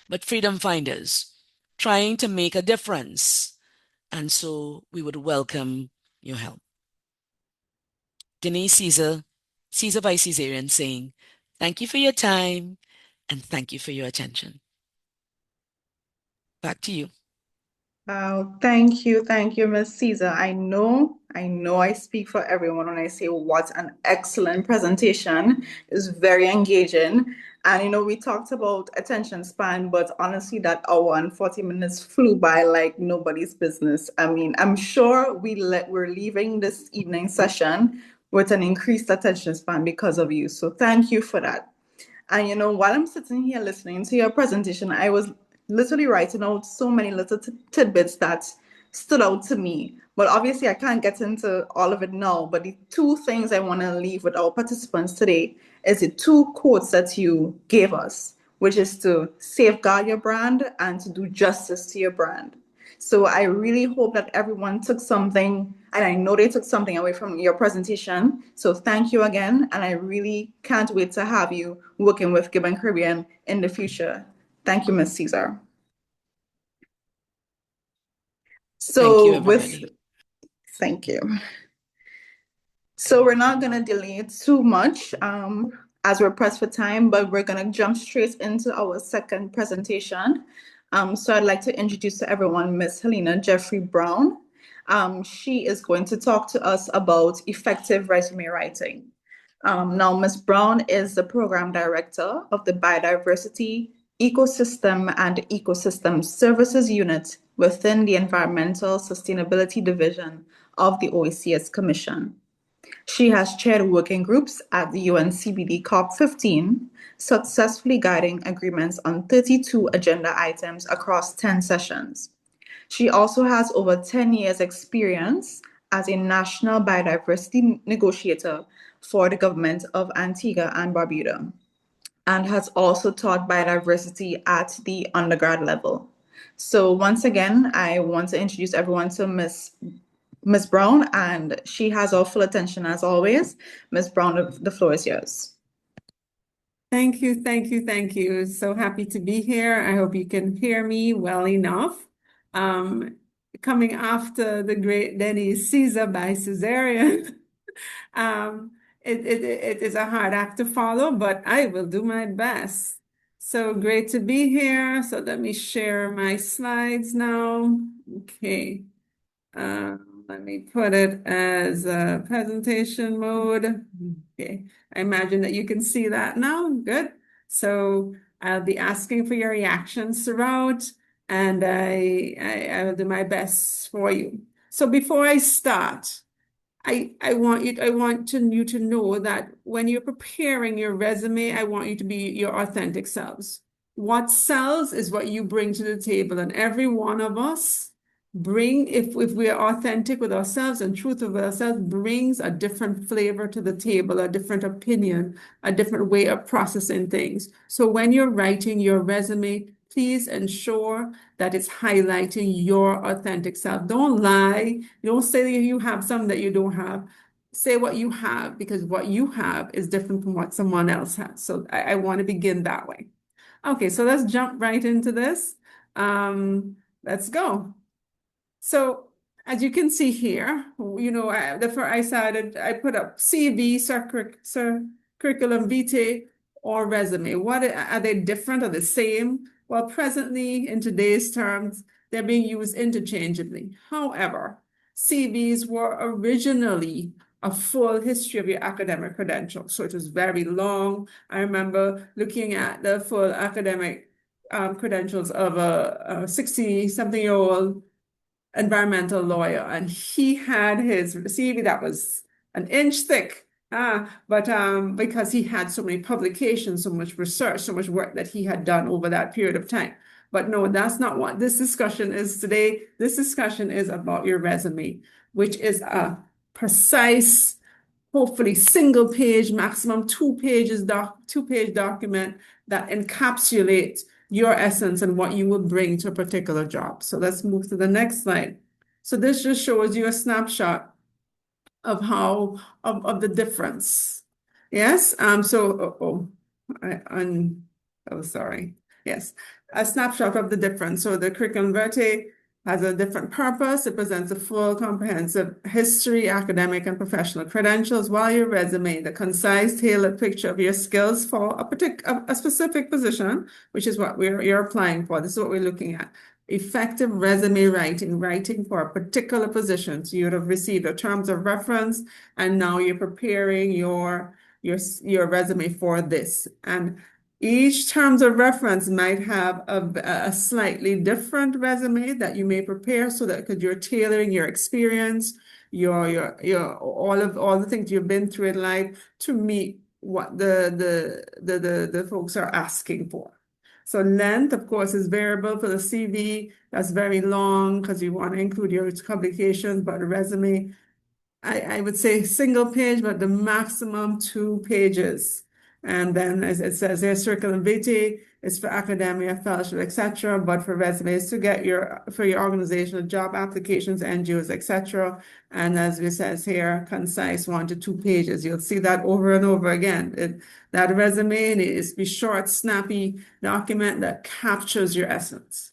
Speaker 2: But Freedom Finders, trying to make a difference. And so we would welcome your help. Denise Caesar, Caesar by Caesarian, saying, thank you for your time and thank you for your attention. Back to you.
Speaker 1: Thank you, Miss Caesar. I know I speak for everyone when I say what an excellent presentation. It's very engaging. And we talked about attention span, but honestly, that hour and 40 minutes flew by like nobody's business. I mean, I'm sure we're leaving this evening session with an increased attention span because of you. So thank you for that. And while I'm sitting here listening to your presentation, I was literally writing out so many little tidbits that stood out to me. But obviously, I can't get into all of it now. But the two things I want to leave with our participants today is the two quotes that you gave us, which is to safeguard your brand and to do justice to your brand. So I really hope that everyone took something, and I know they took something away from your presentation. So thank you again, and I really can't wait to have you working with GYBN Caribbean in the future. Thank you, Ms. Caesar.
Speaker 2: Thank you,
Speaker 1: So with
Speaker 2: everybody.
Speaker 1: Thank you. So we're not gonna delay it too much as we're pressed for time, but we're gonna jump straight into our second presentation. So I'd like to introduce to everyone Miss Helena Jeffrey Brown. She is going to talk to us about effective resume writing. Now, Ms. Brown is the program director of the Biodiversity Ecosystem and Ecosystem Services Unit within the Environmental Sustainability Division of the OECS Commission. She has chaired working groups at the UNCBD COP15, successfully guiding agreements on 32 agenda items across 10 sessions. She also has over 10 years' experience as a national biodiversity negotiator for the government of Antigua and Barbuda, and has also taught biodiversity at the undergrad level. So once again, I want to introduce everyone to Ms. Brown, and she has our full attention as always. Ms. Brown, the floor is yours.
Speaker 3: Thank you, thank you, thank you. So happy to be here. I hope you can hear me well enough. Um, Coming after the great Denise Caesar by Caesarian, um, it is a hard act to follow, but I will do my best. So great to be here. So let me share my slides now. Okay. Let me put it as a presentation mode. Okay, I imagine that you can see that now. Good. So I'll be asking for your reactions throughout, and I will do my best for you. So before I start, I want you to know that when you're preparing your resume, I want you to be your authentic selves. What sells is what you bring to the table, and every one of us bring, if we are authentic with ourselves and truthful with ourselves, brings a different flavor to the table, a different opinion, a different way of processing things. So when you're writing your resume, please ensure that it's highlighting your authentic self. Don't lie. Don't say that you have something that you don't have. Say what you have, because what you have is different from what someone else has. So I want to begin that way. Okay, so let's jump right into this. Let's go. So as you can see here, I put up CV, curriculum vitae, or resume. What are they different or the same? Well, presently in today's terms, they're being used interchangeably. However, CVs were originally a full history of your academic credentials. So it was very long. I remember looking at the full academic credentials of a 60-something-year-old environmental lawyer, and he had his CV that was an inch thick. But because he had so many publications, so much research, so much work that he had done over that period of time. But no, that's not what this discussion is today. This discussion is about your resume, which is a precise, hopefully single page, maximum 2-page document that encapsulates your essence and what you will bring to a particular job. So let's move to the next slide. So this just shows you a snapshot of of the difference. Yes. Sorry. Yes, a snapshot of the difference. So the curriculum vitae has a different purpose. It presents a full, comprehensive history, academic, and professional credentials, while your resume, the concise, tailored picture of your skills for a specific position, which is what you're applying for. This is what we're looking at. Effective resume writing for a particular position. So you would have received the terms of reference, and now you're preparing your resume for this. And each terms of reference might have a slightly different resume that you may prepare, so that because you're tailoring your experience, your all the things you've been through in life to meet what the folks are asking for. So length, of course, is variable for the CV. That's very long because you want to include your publications, but the resume, I would say single page, but the maximum 2 pages. And then, as it says here, curriculum vitae is for academia, fellowship, etc. But for resumes to get for your organizational job applications, NGOs, etc. And as it says here, concise 1 to 2 pages. You'll see that over and over again. That resume needs to be short, snappy document that captures your essence.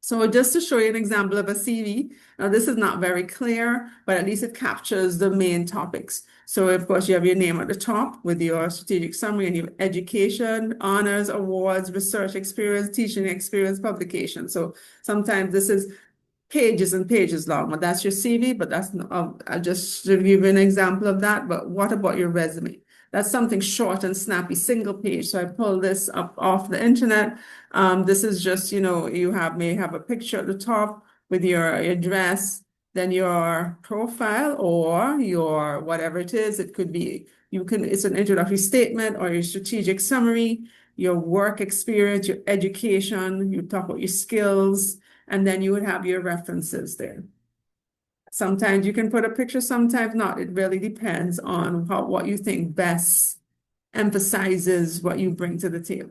Speaker 3: So just to show you an example of a CV, now this is not very clear, but at least it captures the main topics. So of course you have your name at the top with your strategic summary, and you have education, honors, awards, research experience, teaching experience, publication. So sometimes this is pages and pages long, but that's your CV, but that's not, I just to give you an example of that. But what about your resume? That's something short and snappy, single page. So I pulled this up off the internet. This is just, you may have a picture at the top with your address, then your profile or your whatever it is. It could be, it's an introductory statement or your strategic summary, your work experience, your education, you talk about your skills, and then you would have your references there. Sometimes you can put a picture, sometimes not. It really depends on what you think best emphasizes what you bring to the table.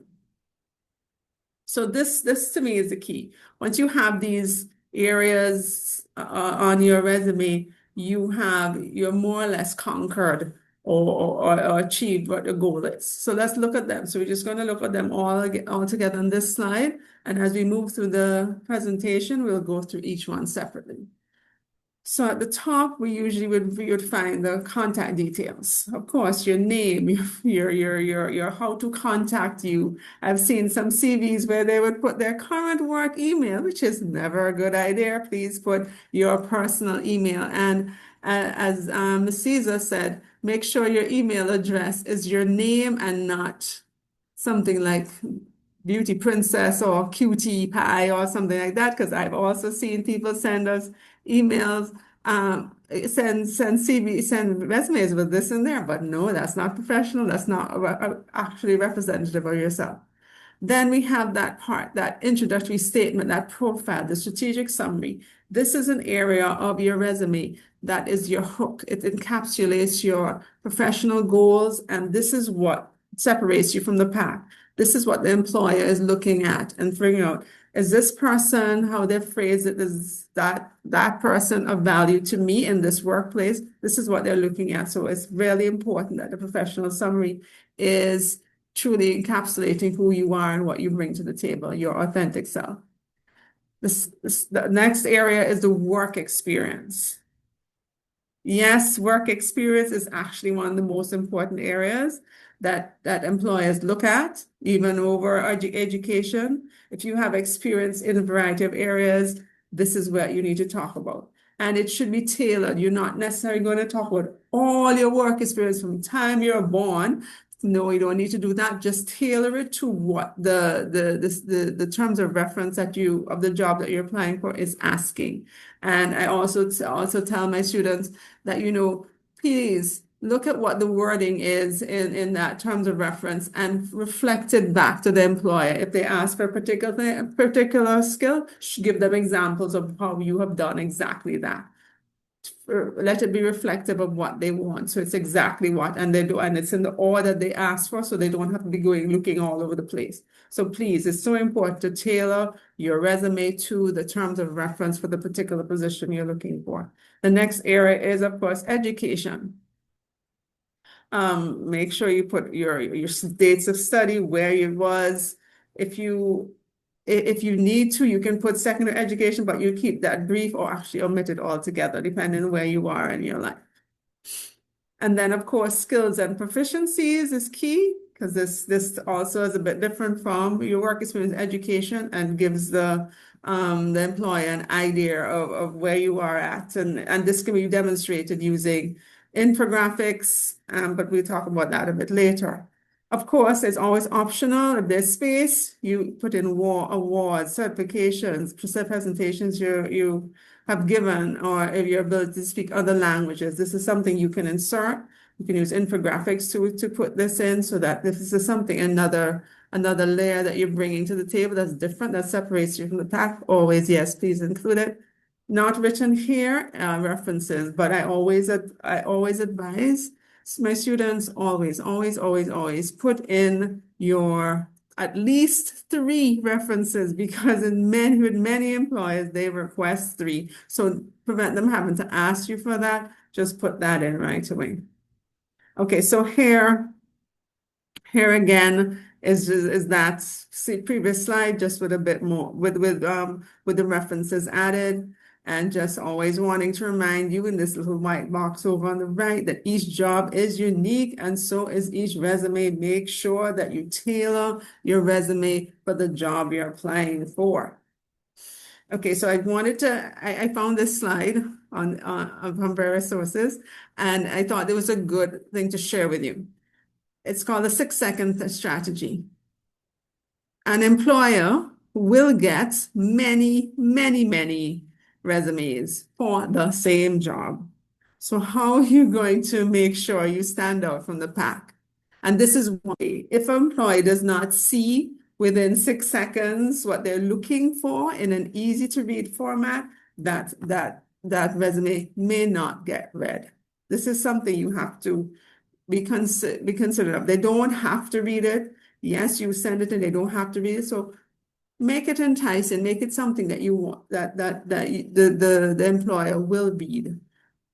Speaker 3: So this to me is the key. Once you have these areas on your resume, you're more or less conquered or achieved what the goal is. So let's look at them. So we're just going to look at them all together on this slide. And as we move through the presentation, we'll go through each one separately. So at the top, we would find the contact details. Of course, your name, your how to contact you. I've seen some CVs where they would put their current work email, which is never a good idea. Please put your personal email. And as Ms. Caesar said, make sure your email address is your name and not something like Beauty Princess or Cutie Pie or something like that, because I've also seen people send us emails, send resumes with this in there, but no, that's not professional. That's not actually representative of yourself. Then we have that part, that introductory statement, that profile, the strategic summary. This is an area of your resume that is your hook. It encapsulates your professional goals, and this is what separates you from the pack. This is what the employer is looking at and figuring out, is this person, how they phrase it, is that person of value to me in this workplace? This is what they're looking at. So it's really important that the professional summary is truly encapsulating who you are and what you bring to the table, your authentic self. The next area is the work experience. Yes, work experience is actually one of the most important areas that employers look at, even over education. If you have experience in a variety of areas, this is what you need to talk about. And it should be tailored. You're not necessarily going to talk about all your work experience from the time you're born. No, you don't need to do that. Just tailor it to what the terms of reference of the job that you're applying for is asking. And I also tell my students that, please look at what the wording is in that terms of reference and reflect it back to the employer. If they ask for a particular skill, give them examples of how you have done exactly that. Let it be reflective of what they want. So it's exactly what, and they do, and it's in the order they ask for, so they don't have to be looking all over the place. So please, it's so important to tailor your resume to the terms of reference for the particular position you're looking for. The next area is, of course, education. Make sure you put your dates of study, where you was. If you need to, you can put secondary education, but you keep that brief or actually omit it altogether, depending on where you are in your life. And then, of course, skills and proficiencies is key, because this also is a bit different from your work experience education and gives the employer an idea of where you are at. And this can be demonstrated using infographics, but we'll talk about that a bit later. Of course, it's always optional. If there's space, you put in awards, certifications, presentations you have given, or if your ability to speak other languages. This is something you can insert. You can use infographics to put this in, so that this is something, another layer that you're bringing to the table that's different, that separates you from the pack. Always, yes, please include it. Not written here, references, but I always advise my students, always put in your at least 3 references, because with many employers, they request 3. So prevent them having to ask you for that. Just put that in right away. Okay, so here again is that previous slide, just with a bit more with the references added. And just always wanting to remind you in this little white box over on the right that each job is unique, and so is each resume. Make sure that you tailor your resume for the job you're applying for. Okay, so I found this slide from various sources, and I thought it was a good thing to share with you. It's called the 6-second strategy. An employer will get many resumes for the same job. So how are you going to make sure you stand out from the pack? And this is why, if an employee does not see within 6 seconds what they're looking for in an easy to read format, that resume may not get read. This is something you have to be considerate of. They don't have to read it. Yes, you send it and they don't have to read it. So make it enticing, make it something that you want, that the employer will read.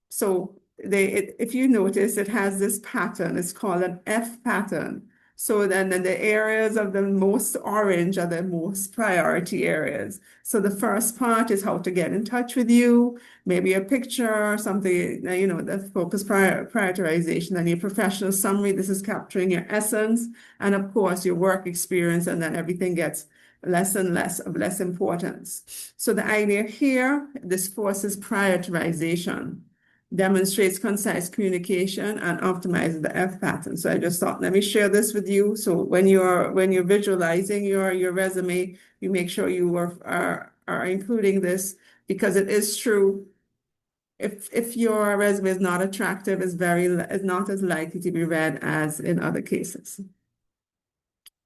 Speaker 3: So if you notice, it has this pattern. It's called an F pattern. So then the areas of the most orange are the most priority areas. So the first part is how to get in touch with you, maybe a picture or something, the focus prioritization, and your professional summary. This is capturing your essence, and of course your work experience, and then everything gets less and less of less importance. So the idea here, this forces prioritization, demonstrates concise communication, and optimizes the F pattern. So I just thought, let me share this with you. So when you're visualizing your resume, you make sure you are including this, because it is true. If your resume is not attractive, it's not as likely to be read as in other cases.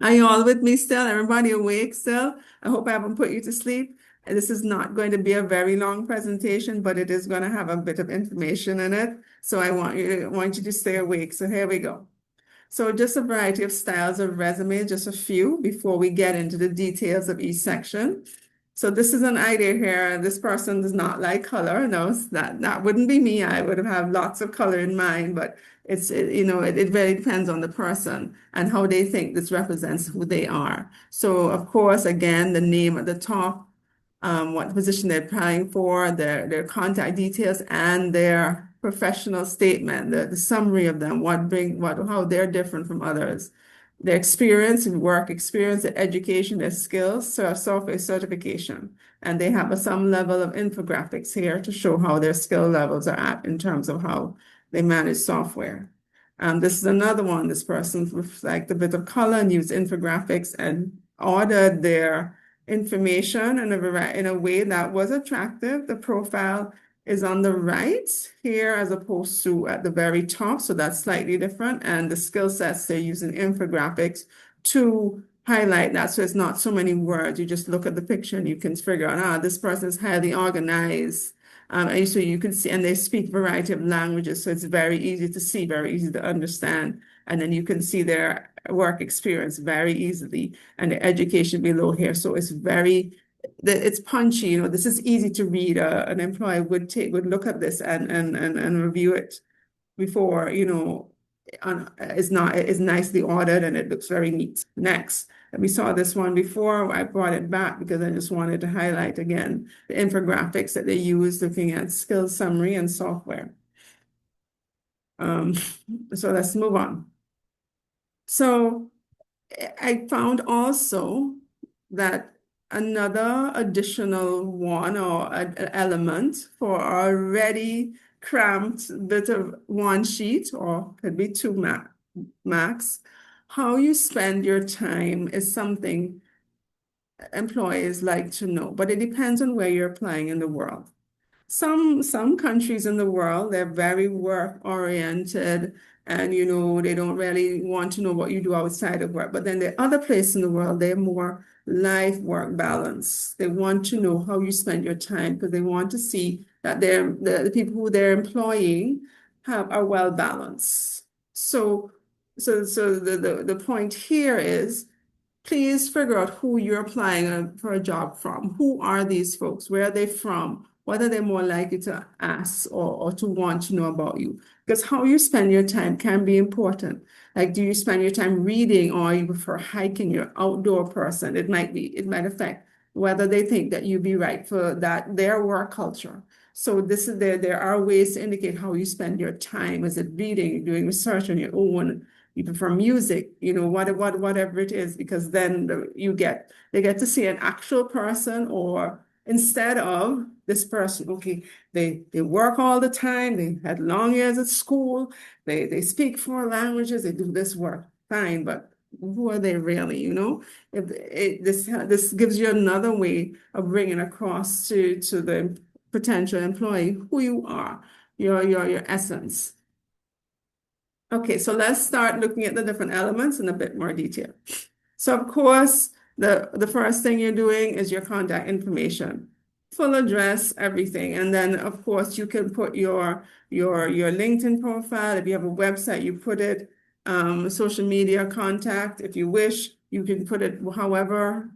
Speaker 3: Are you all with me still? Everybody awake still? I hope I haven't put you to sleep. This is not going to be a very long presentation, but it is going to have a bit of information in it. So I want you to stay awake. So here we go. So just a variety of styles of resume, just a few before we get into the details of each section. So this is an idea here. This person does not like color. No, that wouldn't be me. I would have lots of color in mind, but it really depends on the person and how they think this represents who they are. So of course, again, the name at the top, what position they're applying for, their contact details, and their professional statement, the summary of them, how they're different from others, their experience and work experience, their education, their skills, software certification. And they have some level of infographics here to show how their skill levels are at in terms of how they manage software. This is another one. This person liked a bit of color and used infographics and ordered their information in a way that was attractive. The profile is on the right here as opposed to at the very top, so that's slightly different. And the skill sets, they're using infographics to highlight that, so it's not so many words. You just look at the picture and you can figure out, this person is highly organized. And so you can see, and they speak a variety of languages, so it's very easy to see, very easy to understand. And then you can see their work experience very easily, and the education below here. So it's punchy. This is easy to read. An employee would look at this and review it before, it's nicely ordered and it looks very neat. Next, we saw this one before. I brought it back because I just wanted to highlight again the infographics that they use looking at skills summary and software. So let's move on. So I found also that another additional one or an element for our already cramped bit of one sheet, or could be two max, how you spend your time is something employees like to know, but it depends on where you're applying in the world. Some countries in the world, they're very work oriented, and they don't really want to know what you do outside of work. But then the other place in the world, they're more life work balance. They want to know how you spend your time because they want to see that the people who they're employing are well balanced. So the point here is, please figure out who you're applying for a job from. Who are these folks? Where are they from? What are they more likely to ask or to want to know about you? Because how you spend your time can be important. Like, do you spend your time reading, or you prefer hiking? You're an outdoor person. It might affect whether they think that you'd be right for their work culture. So there are ways to indicate how you spend your time. Is it reading, doing research on your own? You prefer music, whatever it is, because then they get to see an actual person, or instead of this person, okay, they work all the time, they had long years at school, they speak 4 languages, they do this work, fine, but who are they really, this gives you another way of bringing across to the potential employee who you are, your essence. Okay, so let's start looking at the different elements in a bit more detail. So of course, the first thing you're doing is your contact information, full address, everything. And then of course you can put your LinkedIn profile. If you have a website, you put it, social media contact. If you wish, you can put it whatever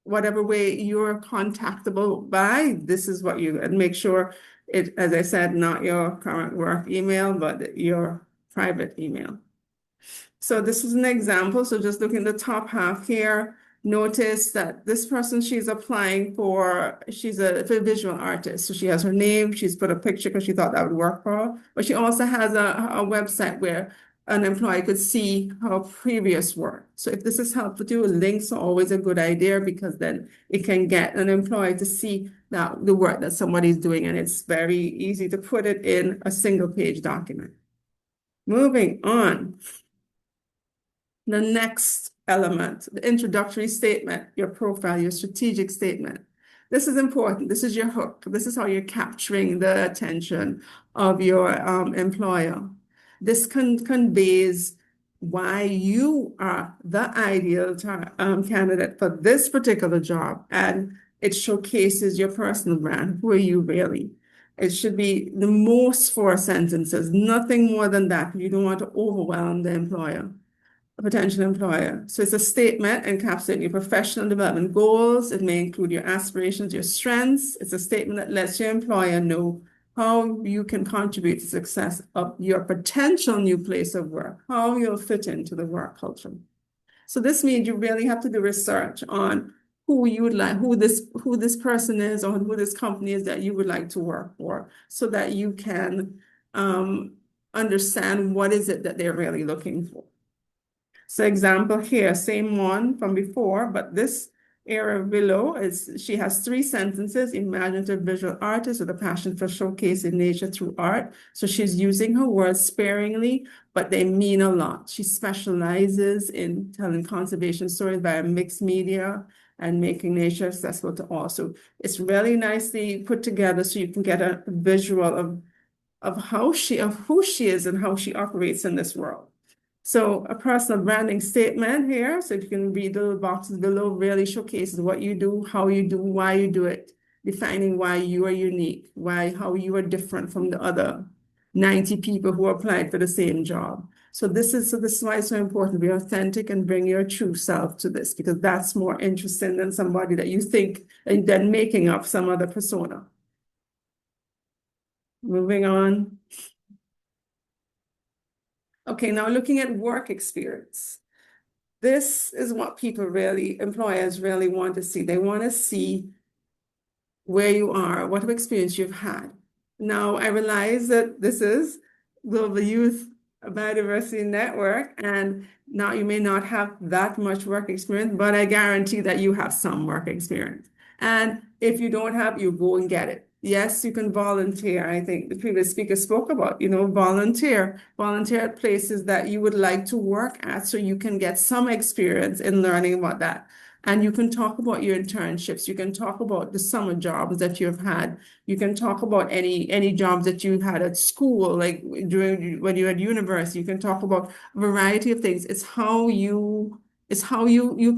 Speaker 3: way you're contactable by. This is what and make sure it, as I said, not your current work email, but your private email. So this is an example. So just look in the top half here. Notice that this person she's applying for, she's a visual artist. So she has her name, she's put a picture because she thought that would work for her. But she also has a website where an employee could see her previous work. So if this is helpful to you, links are always a good idea because then it can get an employee to see that the work that somebody's doing, and it's very easy to put it in a single page document. Moving on. The next element, the introductory statement, your profile, your strategic statement. This is important. This is your hook. This is how you're capturing the attention of your employer. This conveys why you are the ideal candidate for this particular job, and it showcases your personal brand. Who are you really? It should be the most 4 sentences, nothing more than that. You don't want to overwhelm the employer, a potential employer. So it's a statement encapsulating your professional development goals. It may include your aspirations, your strengths. It's a statement that lets your employer know how you can contribute to success of your potential new place of work, how you'll fit into the work culture. So this means you really have to do research on who you would like, who this person is, or who this company is that you would like to work for, so that you can understand what is it that they're really looking for. So example here, same one from before, but this area below is she has 3 sentences: imaginative visual artist with a passion for showcasing nature through art. So she's using her words sparingly, but they mean a lot. She specializes in telling conservation stories via mixed media and making nature accessible to all. So it's really nicely put together so you can get a visual of who she is and how she operates in this world. So a personal branding statement here, so you can read the little boxes below, really showcases what you do, how you do, why you do it, defining why you are unique, how you are different from the other 90 people who applied for the same job. So this is why it's so important to be authentic and bring your true self to this, because that's more interesting than somebody that you think, and then making up some other persona. Moving on. Okay, now looking at work experience. This is what employers really want to see. They want to see where you are, what experience you've had. Now, I realize that this is Global Youth Biodiversity Network, and now you may not have that much work experience, but I guarantee that you have some work experience. And if you don't have, you go and get it. Yes, you can volunteer. I think the previous speaker spoke about, volunteer at places that you would like to work at so you can get some experience in learning about that. And you can talk about your internships. You can talk about the summer jobs that you've had. You can talk about any jobs that you had at school, like when you were at university. You can talk about a variety of things. It's how you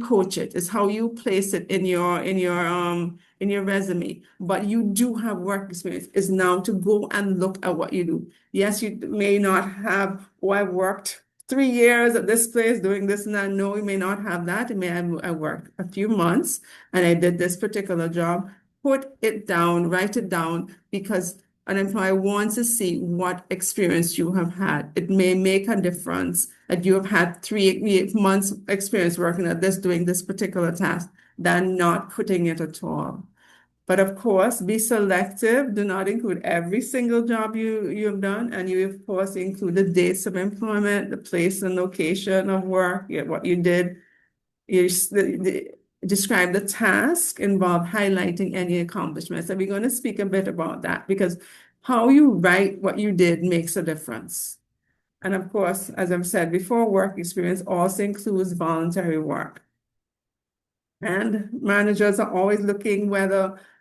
Speaker 3: coach it. It's how you place it in your resume. But you do have work experience. It's now to go and look at what you do. Yes, you may not have, I worked 3 years at this place doing this and that. No, you may not have that. You may have, I worked a few months and I did this particular job. Put it down, write it down, because an employer wants to see what experience you have had. It may make a difference that you have had 3 months experience working at this, doing this particular task, than not putting it at all. But of course, be selective. Do not include every single job you have done. And you, of course, include the dates of employment, the place and location of work, what you did. You describe the task involved, highlighting any accomplishments. And we're going to speak a bit about that, because how you write what you did makes a difference. And of course, as I've said before, work experience also includes voluntary work. And managers are always looking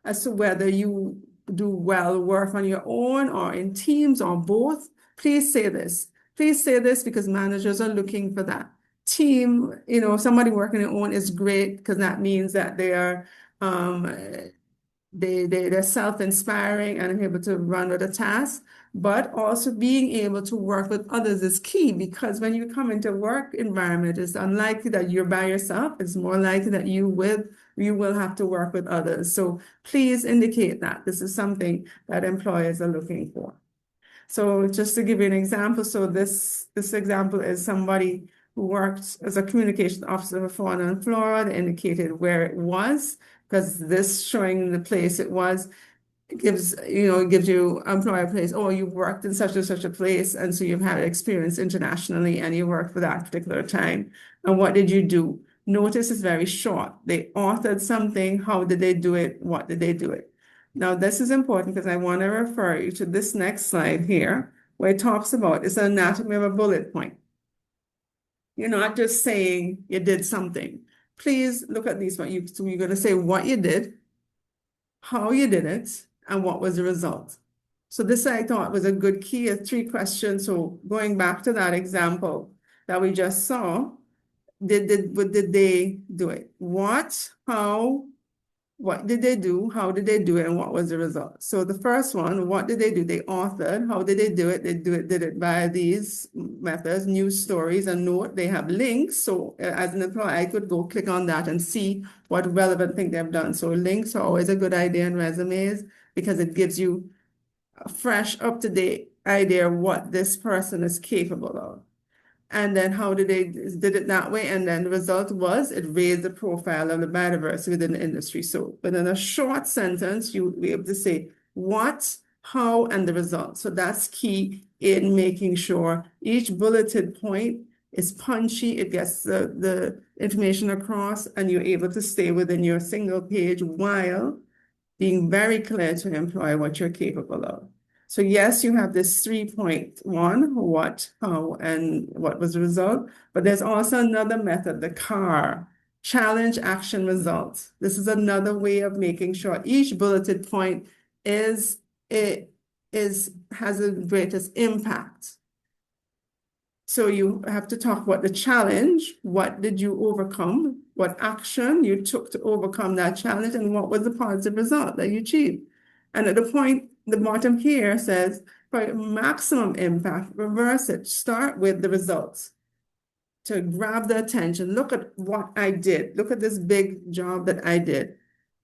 Speaker 3: as to whether you do well work on your own or in teams or both. Please say this. Please say this, because managers are looking for that. Team, somebody working on their own is great, because that means that they are they're self-inspiring and able to run with a task. But also being able to work with others is key, because when you come into work environment, it's unlikely that you're by yourself. It's more likely that you will have to work with others. So please indicate that this is something that employers are looking for. So just to give you an example, so this example is somebody who worked as a communication officer for fauna and flora. They indicated where it was, because this showing the place it was, it gives you employer place. Oh, you worked in such and such a place, and so you've had experience internationally, and you worked for that particular time. And what did you do? Notice is very short. They authored something. How did they do it? What did they do it? Now, this is important because I want to refer you to this next slide here, where it talks about it's an anatomy of a bullet point. You're not just saying you did something. Please look at these. So you're going to say what you did, how you did it, and what was the result. So this I thought was a good key of 3 questions. So going back to that example that we just saw, what did they do it? What, how, what did they do? How did they do it? And what was the result? So the first one, what did they do? They authored. How did they do it? They did it by these methods, news stories, and note. They have links. So as an employee, I could go click on that and see what relevant thing they've done. So links are always a good idea in resumes because it gives you a fresh, up-to-date idea of what this person is capable of. And then how did they did it that way? And then the result was it raised the profile of the biodiversity within the industry. So within a short sentence, you will be able to say what, how, and the result. So that's key in making sure each bulleted point is punchy, it gets the information across, and you're able to stay within your single page while being very clear to the employer what you're capable of. So yes, you have this 3.1, what, how, and what was the result, but there's also another method, the CAR, challenge, action, results. This is another way of making sure each bulleted point has the greatest impact. So you have to talk about the challenge. What did you overcome? What action you took to overcome that challenge? And what was the positive result that you achieved? And at the point, the bottom here says, for maximum impact, reverse it. Start with the results to grab the attention. Look at what I did. Look at this big job that I did.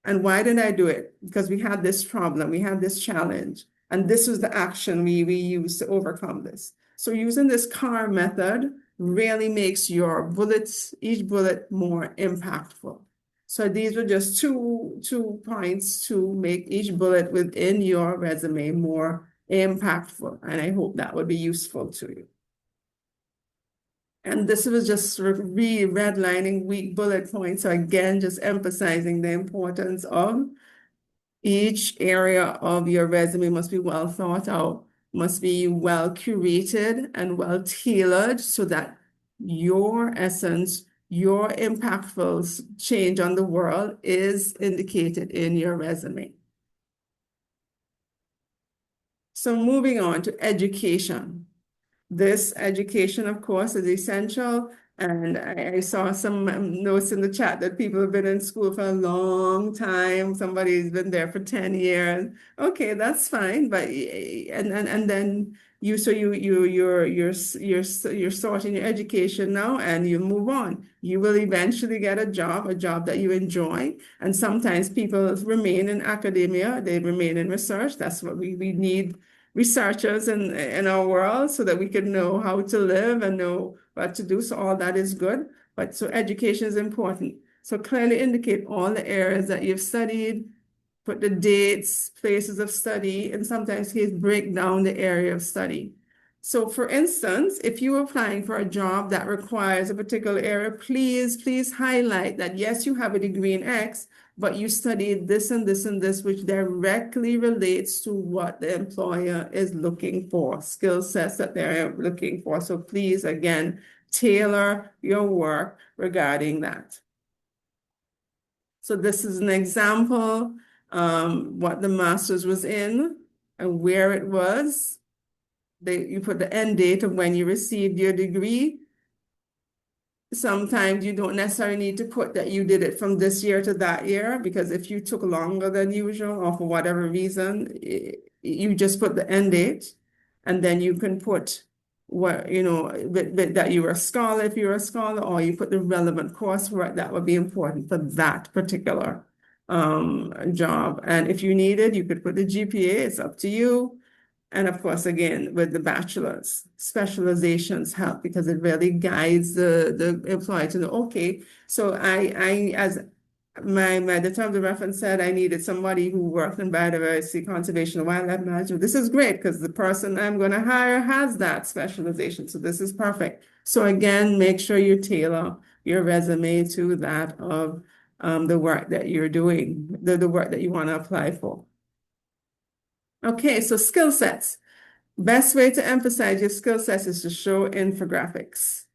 Speaker 3: And why did I do it? Because we had this problem, we had this challenge, and this was the action we used to overcome this. So using this CAR method really makes your bullets, each bullet, more impactful. So these were just two points to make each bullet within your resume more impactful. And I hope that would be useful to you. And this was just redlining weak bullet points. So again, just emphasizing the importance of each area of your resume must be well thought out, must be well curated and well tailored so that your essence, your impactful change on the world is indicated in your resume. So moving on to education. This education, of course, is essential. And I saw some notes in the chat that people have been in school for a long time. Somebody's been there for 10 years. Okay, that's fine. But and then you're sorting your education now and you move on. You will eventually get a job that you enjoy. And sometimes people remain in academia, they remain in research. That's what we need researchers in our world so that we can know how to live and know what to do. So all that is good. But so education is important. So clearly indicate all the areas that you've studied, put the dates, places of study, and sometimes break down the area of study. So for instance, if you're applying for a job that requires a particular area, please highlight that yes, you have a degree in X, but you studied this and this and this, which directly relates to what the employer is looking for, skill sets that they're looking for. So please, again, tailor your work regarding that. So this is an example, what the master's was in and where it was. You put the end date of when you received your degree. Sometimes you don't necessarily need to put that you did it from this year to that year, because if you took longer than usual or for whatever reason, you just put the end date, and then you can put what, that you were a scholar if you're a scholar, or you put the relevant coursework that would be important for that particular job. And if you needed, you could put the GPA, it's up to you. And of course, again, with the bachelor's, specializations help because it really guides the employee to know, okay, so as the term of reference said, I needed somebody who worked in biodiversity, conservation, and wildlife management. This is great because the person I'm going to hire has that specialization. So this is perfect. So again, make sure you tailor your resume to that of the work that you're doing, the work that you want to apply for. Okay, so skill sets. Best way to emphasize your skill sets is to show infographics.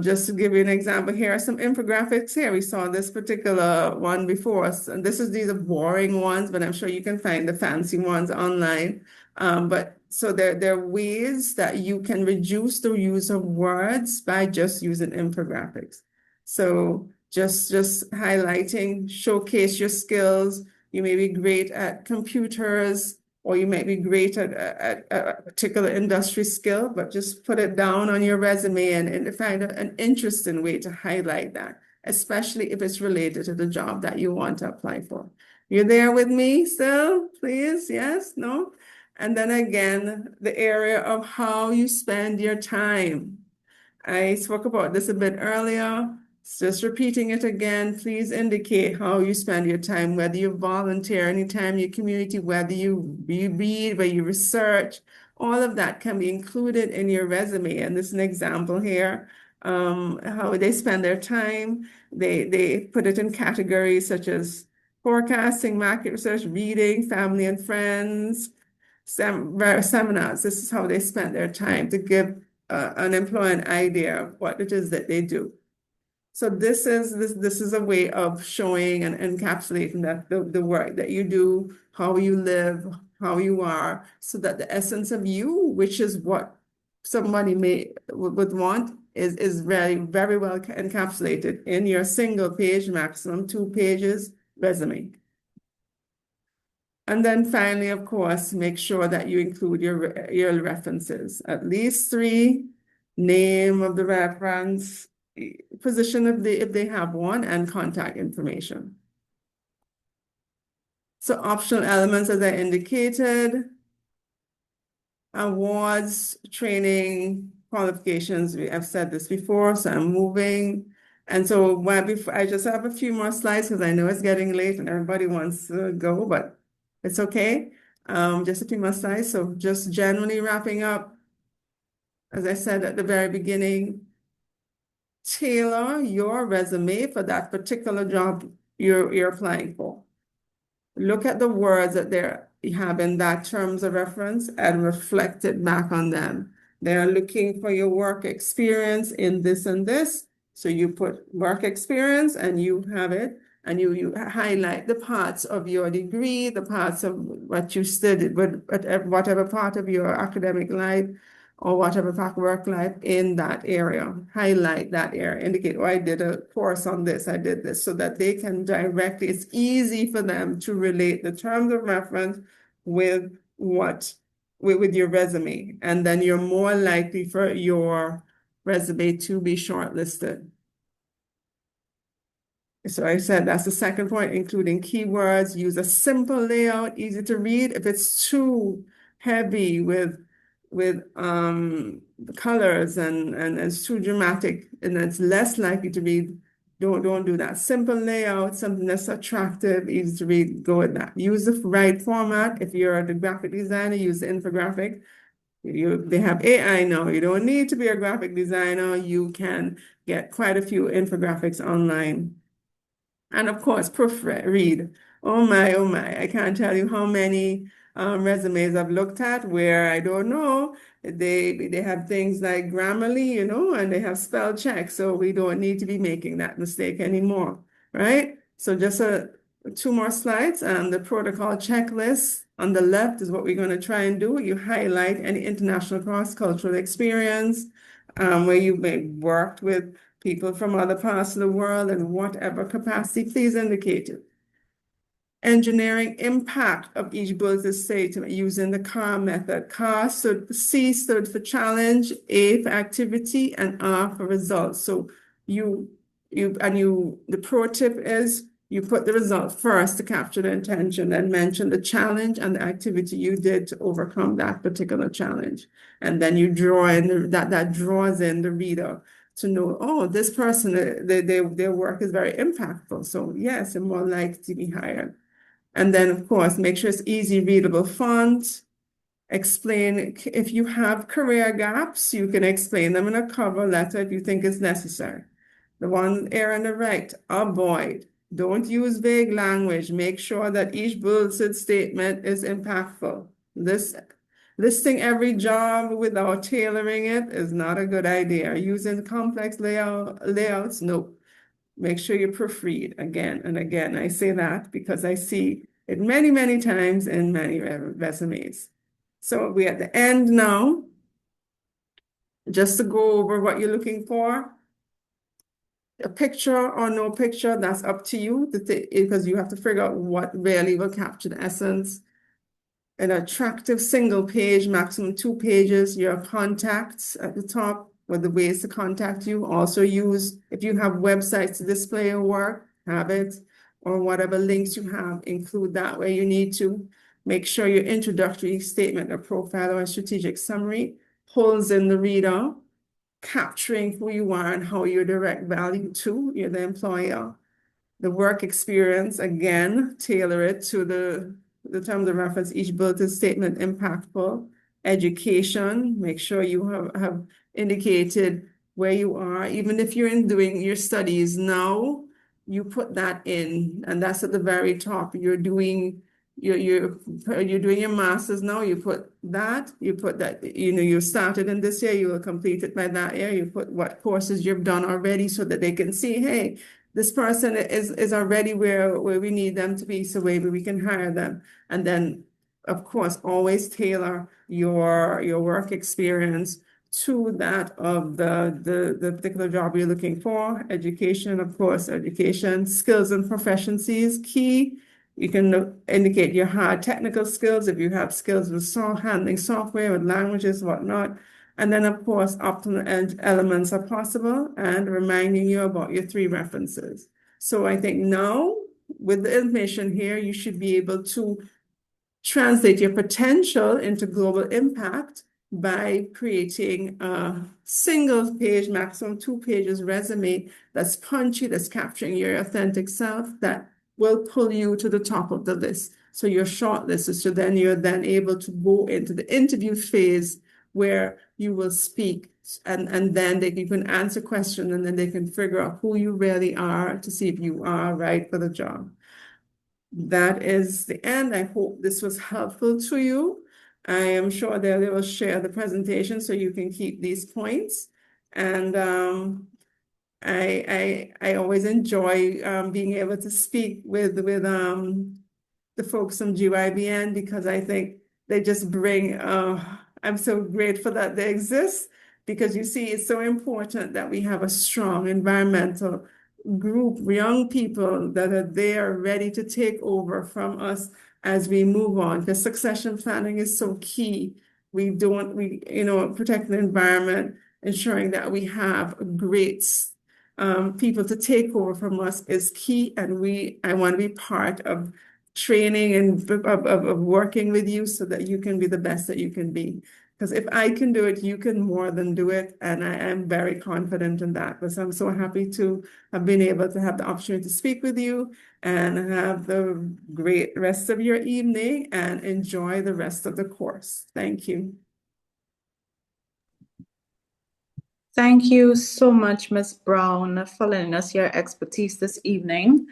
Speaker 3: Just to give you an example, here are some infographics here. We saw this particular one before. And these are boring ones, but I'm sure you can find the fancy ones online. But so there are ways that you can reduce the use of words by just using infographics. So just highlighting, showcase your skills. You may be great at computers, or you might be great at a particular industry skill, but just put it down on your resume and find an interesting way to highlight that, especially if it's related to the job that you want to apply for. You're there with me still, please? Yes? No? And then again, the area of how you spend your time. I spoke about this a bit earlier. Just repeating it again, please indicate how you spend your time, whether you volunteer anytime in your community, whether you read, whether you research, all of that can be included in your resume. And this is an example here, how they spend their time. They put it in categories such as forecasting, market research, reading, family and friends, seminars. This is how they spend their time to give an employee an idea of what it is that they do. So this is a way of showing and encapsulating that the work that you do, how you live, how you are, so that the essence of you, which is what somebody would want, is very, very well encapsulated in your single page, maximum 2 pages resume. And then finally, of course, make sure that you include your references, at least 3, name of the reference, position if they have one, and contact information. So optional elements, as I indicated, awards, training, qualifications. I've said this before, so I'm moving. And so I just have a few more slides because I know it's getting late and everybody wants to go, but it's okay. Just a few more slides. So just generally wrapping up, as I said at the very beginning, tailor your resume for that particular job you're applying for. Look at the words that you have in that terms of reference and reflect it back on them. They're looking for your work experience in this and this. So you put work experience and you have it, and you highlight the parts of your degree, the parts of what you studied, whatever part of your academic life or whatever part of work life in that area. Highlight that area, indicate, oh, I did a course on this, I did this, so that they can directly, it's easy for them to relate the terms of reference with your resume. And then you're more likely for your resume to be shortlisted. So I said that's the second point, including keywords. Use a simple layout, easy to read. If it's too heavy with colors and it's too dramatic and it's less likely to read, don't do that. Simple layout, something that's attractive, easy to read, go with that. Use the right format. If you're the graphic designer, use the infographic. They have AI now. You don't need to be a graphic designer. You can get quite a few infographics online. And of course, proofread. Oh my, I can't tell you how many resumes I've looked at where I don't know. They have things like Grammarly, and they have spell check. So we don't need to be making that mistake anymore, right? So just 2 more slides. The protocol checklist on the left is what we're going to try and do. You highlight any international cross-cultural experience where you may worked with people from other parts of the world in whatever capacity, please indicate it. Engineering impact of each bullet statement using the CAR method. C stood for challenge, A for activity, and R for results. So the pro tip is You put the result first to capture the intention, and mention the challenge and the activity you did to overcome that particular challenge. And then you draw in that draws in the reader to know, oh, this person, their work is very impactful. So yes, they're more likely to be hired. And then, of course, make sure it's easy readable font. Explain if you have career gaps, you can explain them in a cover letter if you think it's necessary. The one here on the right, avoid. Don't use vague language. Make sure that each bulleted statement is impactful. Listing every job without tailoring it is not a good idea. Using complex layouts, no. Make sure you proofread again and again. I say that because I see it many, many times in many resumes. So we're at the end now. Just to go over what you're looking for. A picture or no picture, that's up to you because you have to figure out what really will capture the essence. An attractive single page, maximum 2 pages, your contacts at the top with the ways to contact you. Also use, if you have websites to display your work, have it, or whatever links you have, include that where you need to. Make sure your introductory statement, a profile, or a strategic summary pulls in the reader, capturing who you are and how you direct value to you're the employer. The work experience, again, tailor it to the terms of reference, each bulleted statement impactful. Education, make sure you have indicated where you are. Even if you're in doing your studies now, you put that in, and that's at the very top. You're doing your master's now, you put that, you started in this year, you will complete it by that year. You put what courses you've done already so that they can see, hey, this person is already where we need them to be, so maybe we can hire them. And then, of course, always tailor your work experience to that of the particular job you're looking for. Education, of course, education, skills and proficiencies, key. You can indicate your hard technical skills if you have skills with handling software, with languages, whatnot. And then, of course, optional elements are possible and reminding you about your 3 references. So I think now, with the information here, you should be able to translate your potential into global impact by creating a single page, maximum 2 pages resume that's punchy, that's capturing your authentic self, that will pull you to the top of the list. So you're shortlisted. So then you're able to go into the interview phase where you will speak, and then you can answer questions, and then they can figure out who you really are to see if you are right for the job. That is the end. I hope this was helpful to you. I am sure that they will share the presentation so you can keep these points. And I always enjoy being able to speak with the folks from GYBN because I think they just bring, I'm so grateful that they exist because you see, it's so important that we have a strong environmental group, young people that are there ready to take over from us as we move on. Because succession planning is so key. Protect the environment, ensuring that we have great people to take over from us is key. And I want to be part of training and of working with you so that you can be the best that you can be. Because if I can do it, you can more than do it. And I am very confident in that. Because I'm so happy to have been able to have the opportunity to speak with you and have the great rest of your evening and enjoy the rest of the course. Thank you.
Speaker 1: Thank you so much, Ms. Brown, for lending us your expertise this evening.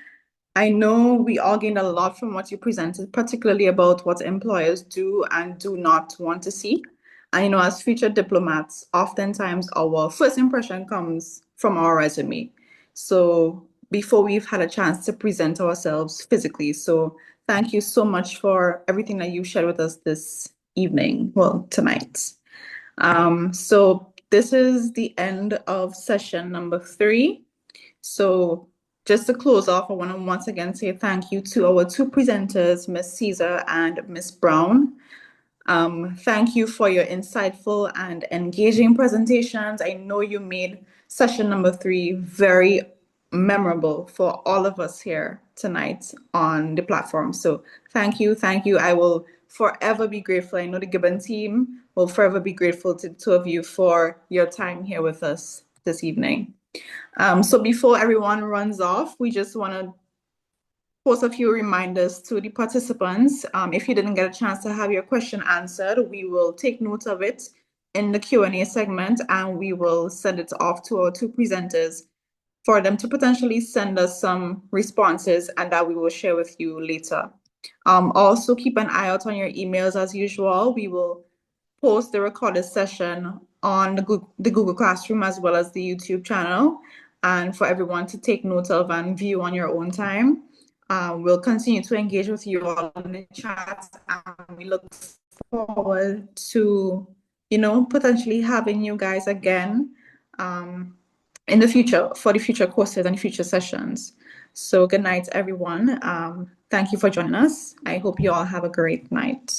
Speaker 1: I know we all gained a lot from what you presented, particularly about what employers do and do not want to see. I know as future diplomats, oftentimes our first impression comes from our resume. So before we've had a chance to present ourselves physically. So thank you so much for everything that you shared with us this evening, well, tonight. So this is the end of session number 3. So just to close off, I want to once again say thank you to our 2 presenters, Ms. Caesar and Ms. Brown. Thank you for your insightful and engaging presentations. I know you made session number 3 very memorable for all of us here tonight on the platform. So thank you. I will forever be grateful. I know the GYBN team will forever be grateful to the two of you for your time here with us this evening. So before everyone runs off, we just want to post a few reminders to the participants. If you didn't get a chance to have your question answered, we will take note of it in the Q&A segment, and we will send it off to our two presenters for them to potentially send us some responses, and that we will share with you later. Also, keep an eye out on your emails as usual. We will post the recorded session on the Google Classroom as well as the YouTube channel, and for everyone to take note of and view on your own time. We'll continue to engage with you all in the chat, and we look forward to, potentially having you guys again in the future for the future courses and future sessions. So good night, everyone. Thank you for joining us. I hope you all have a great night.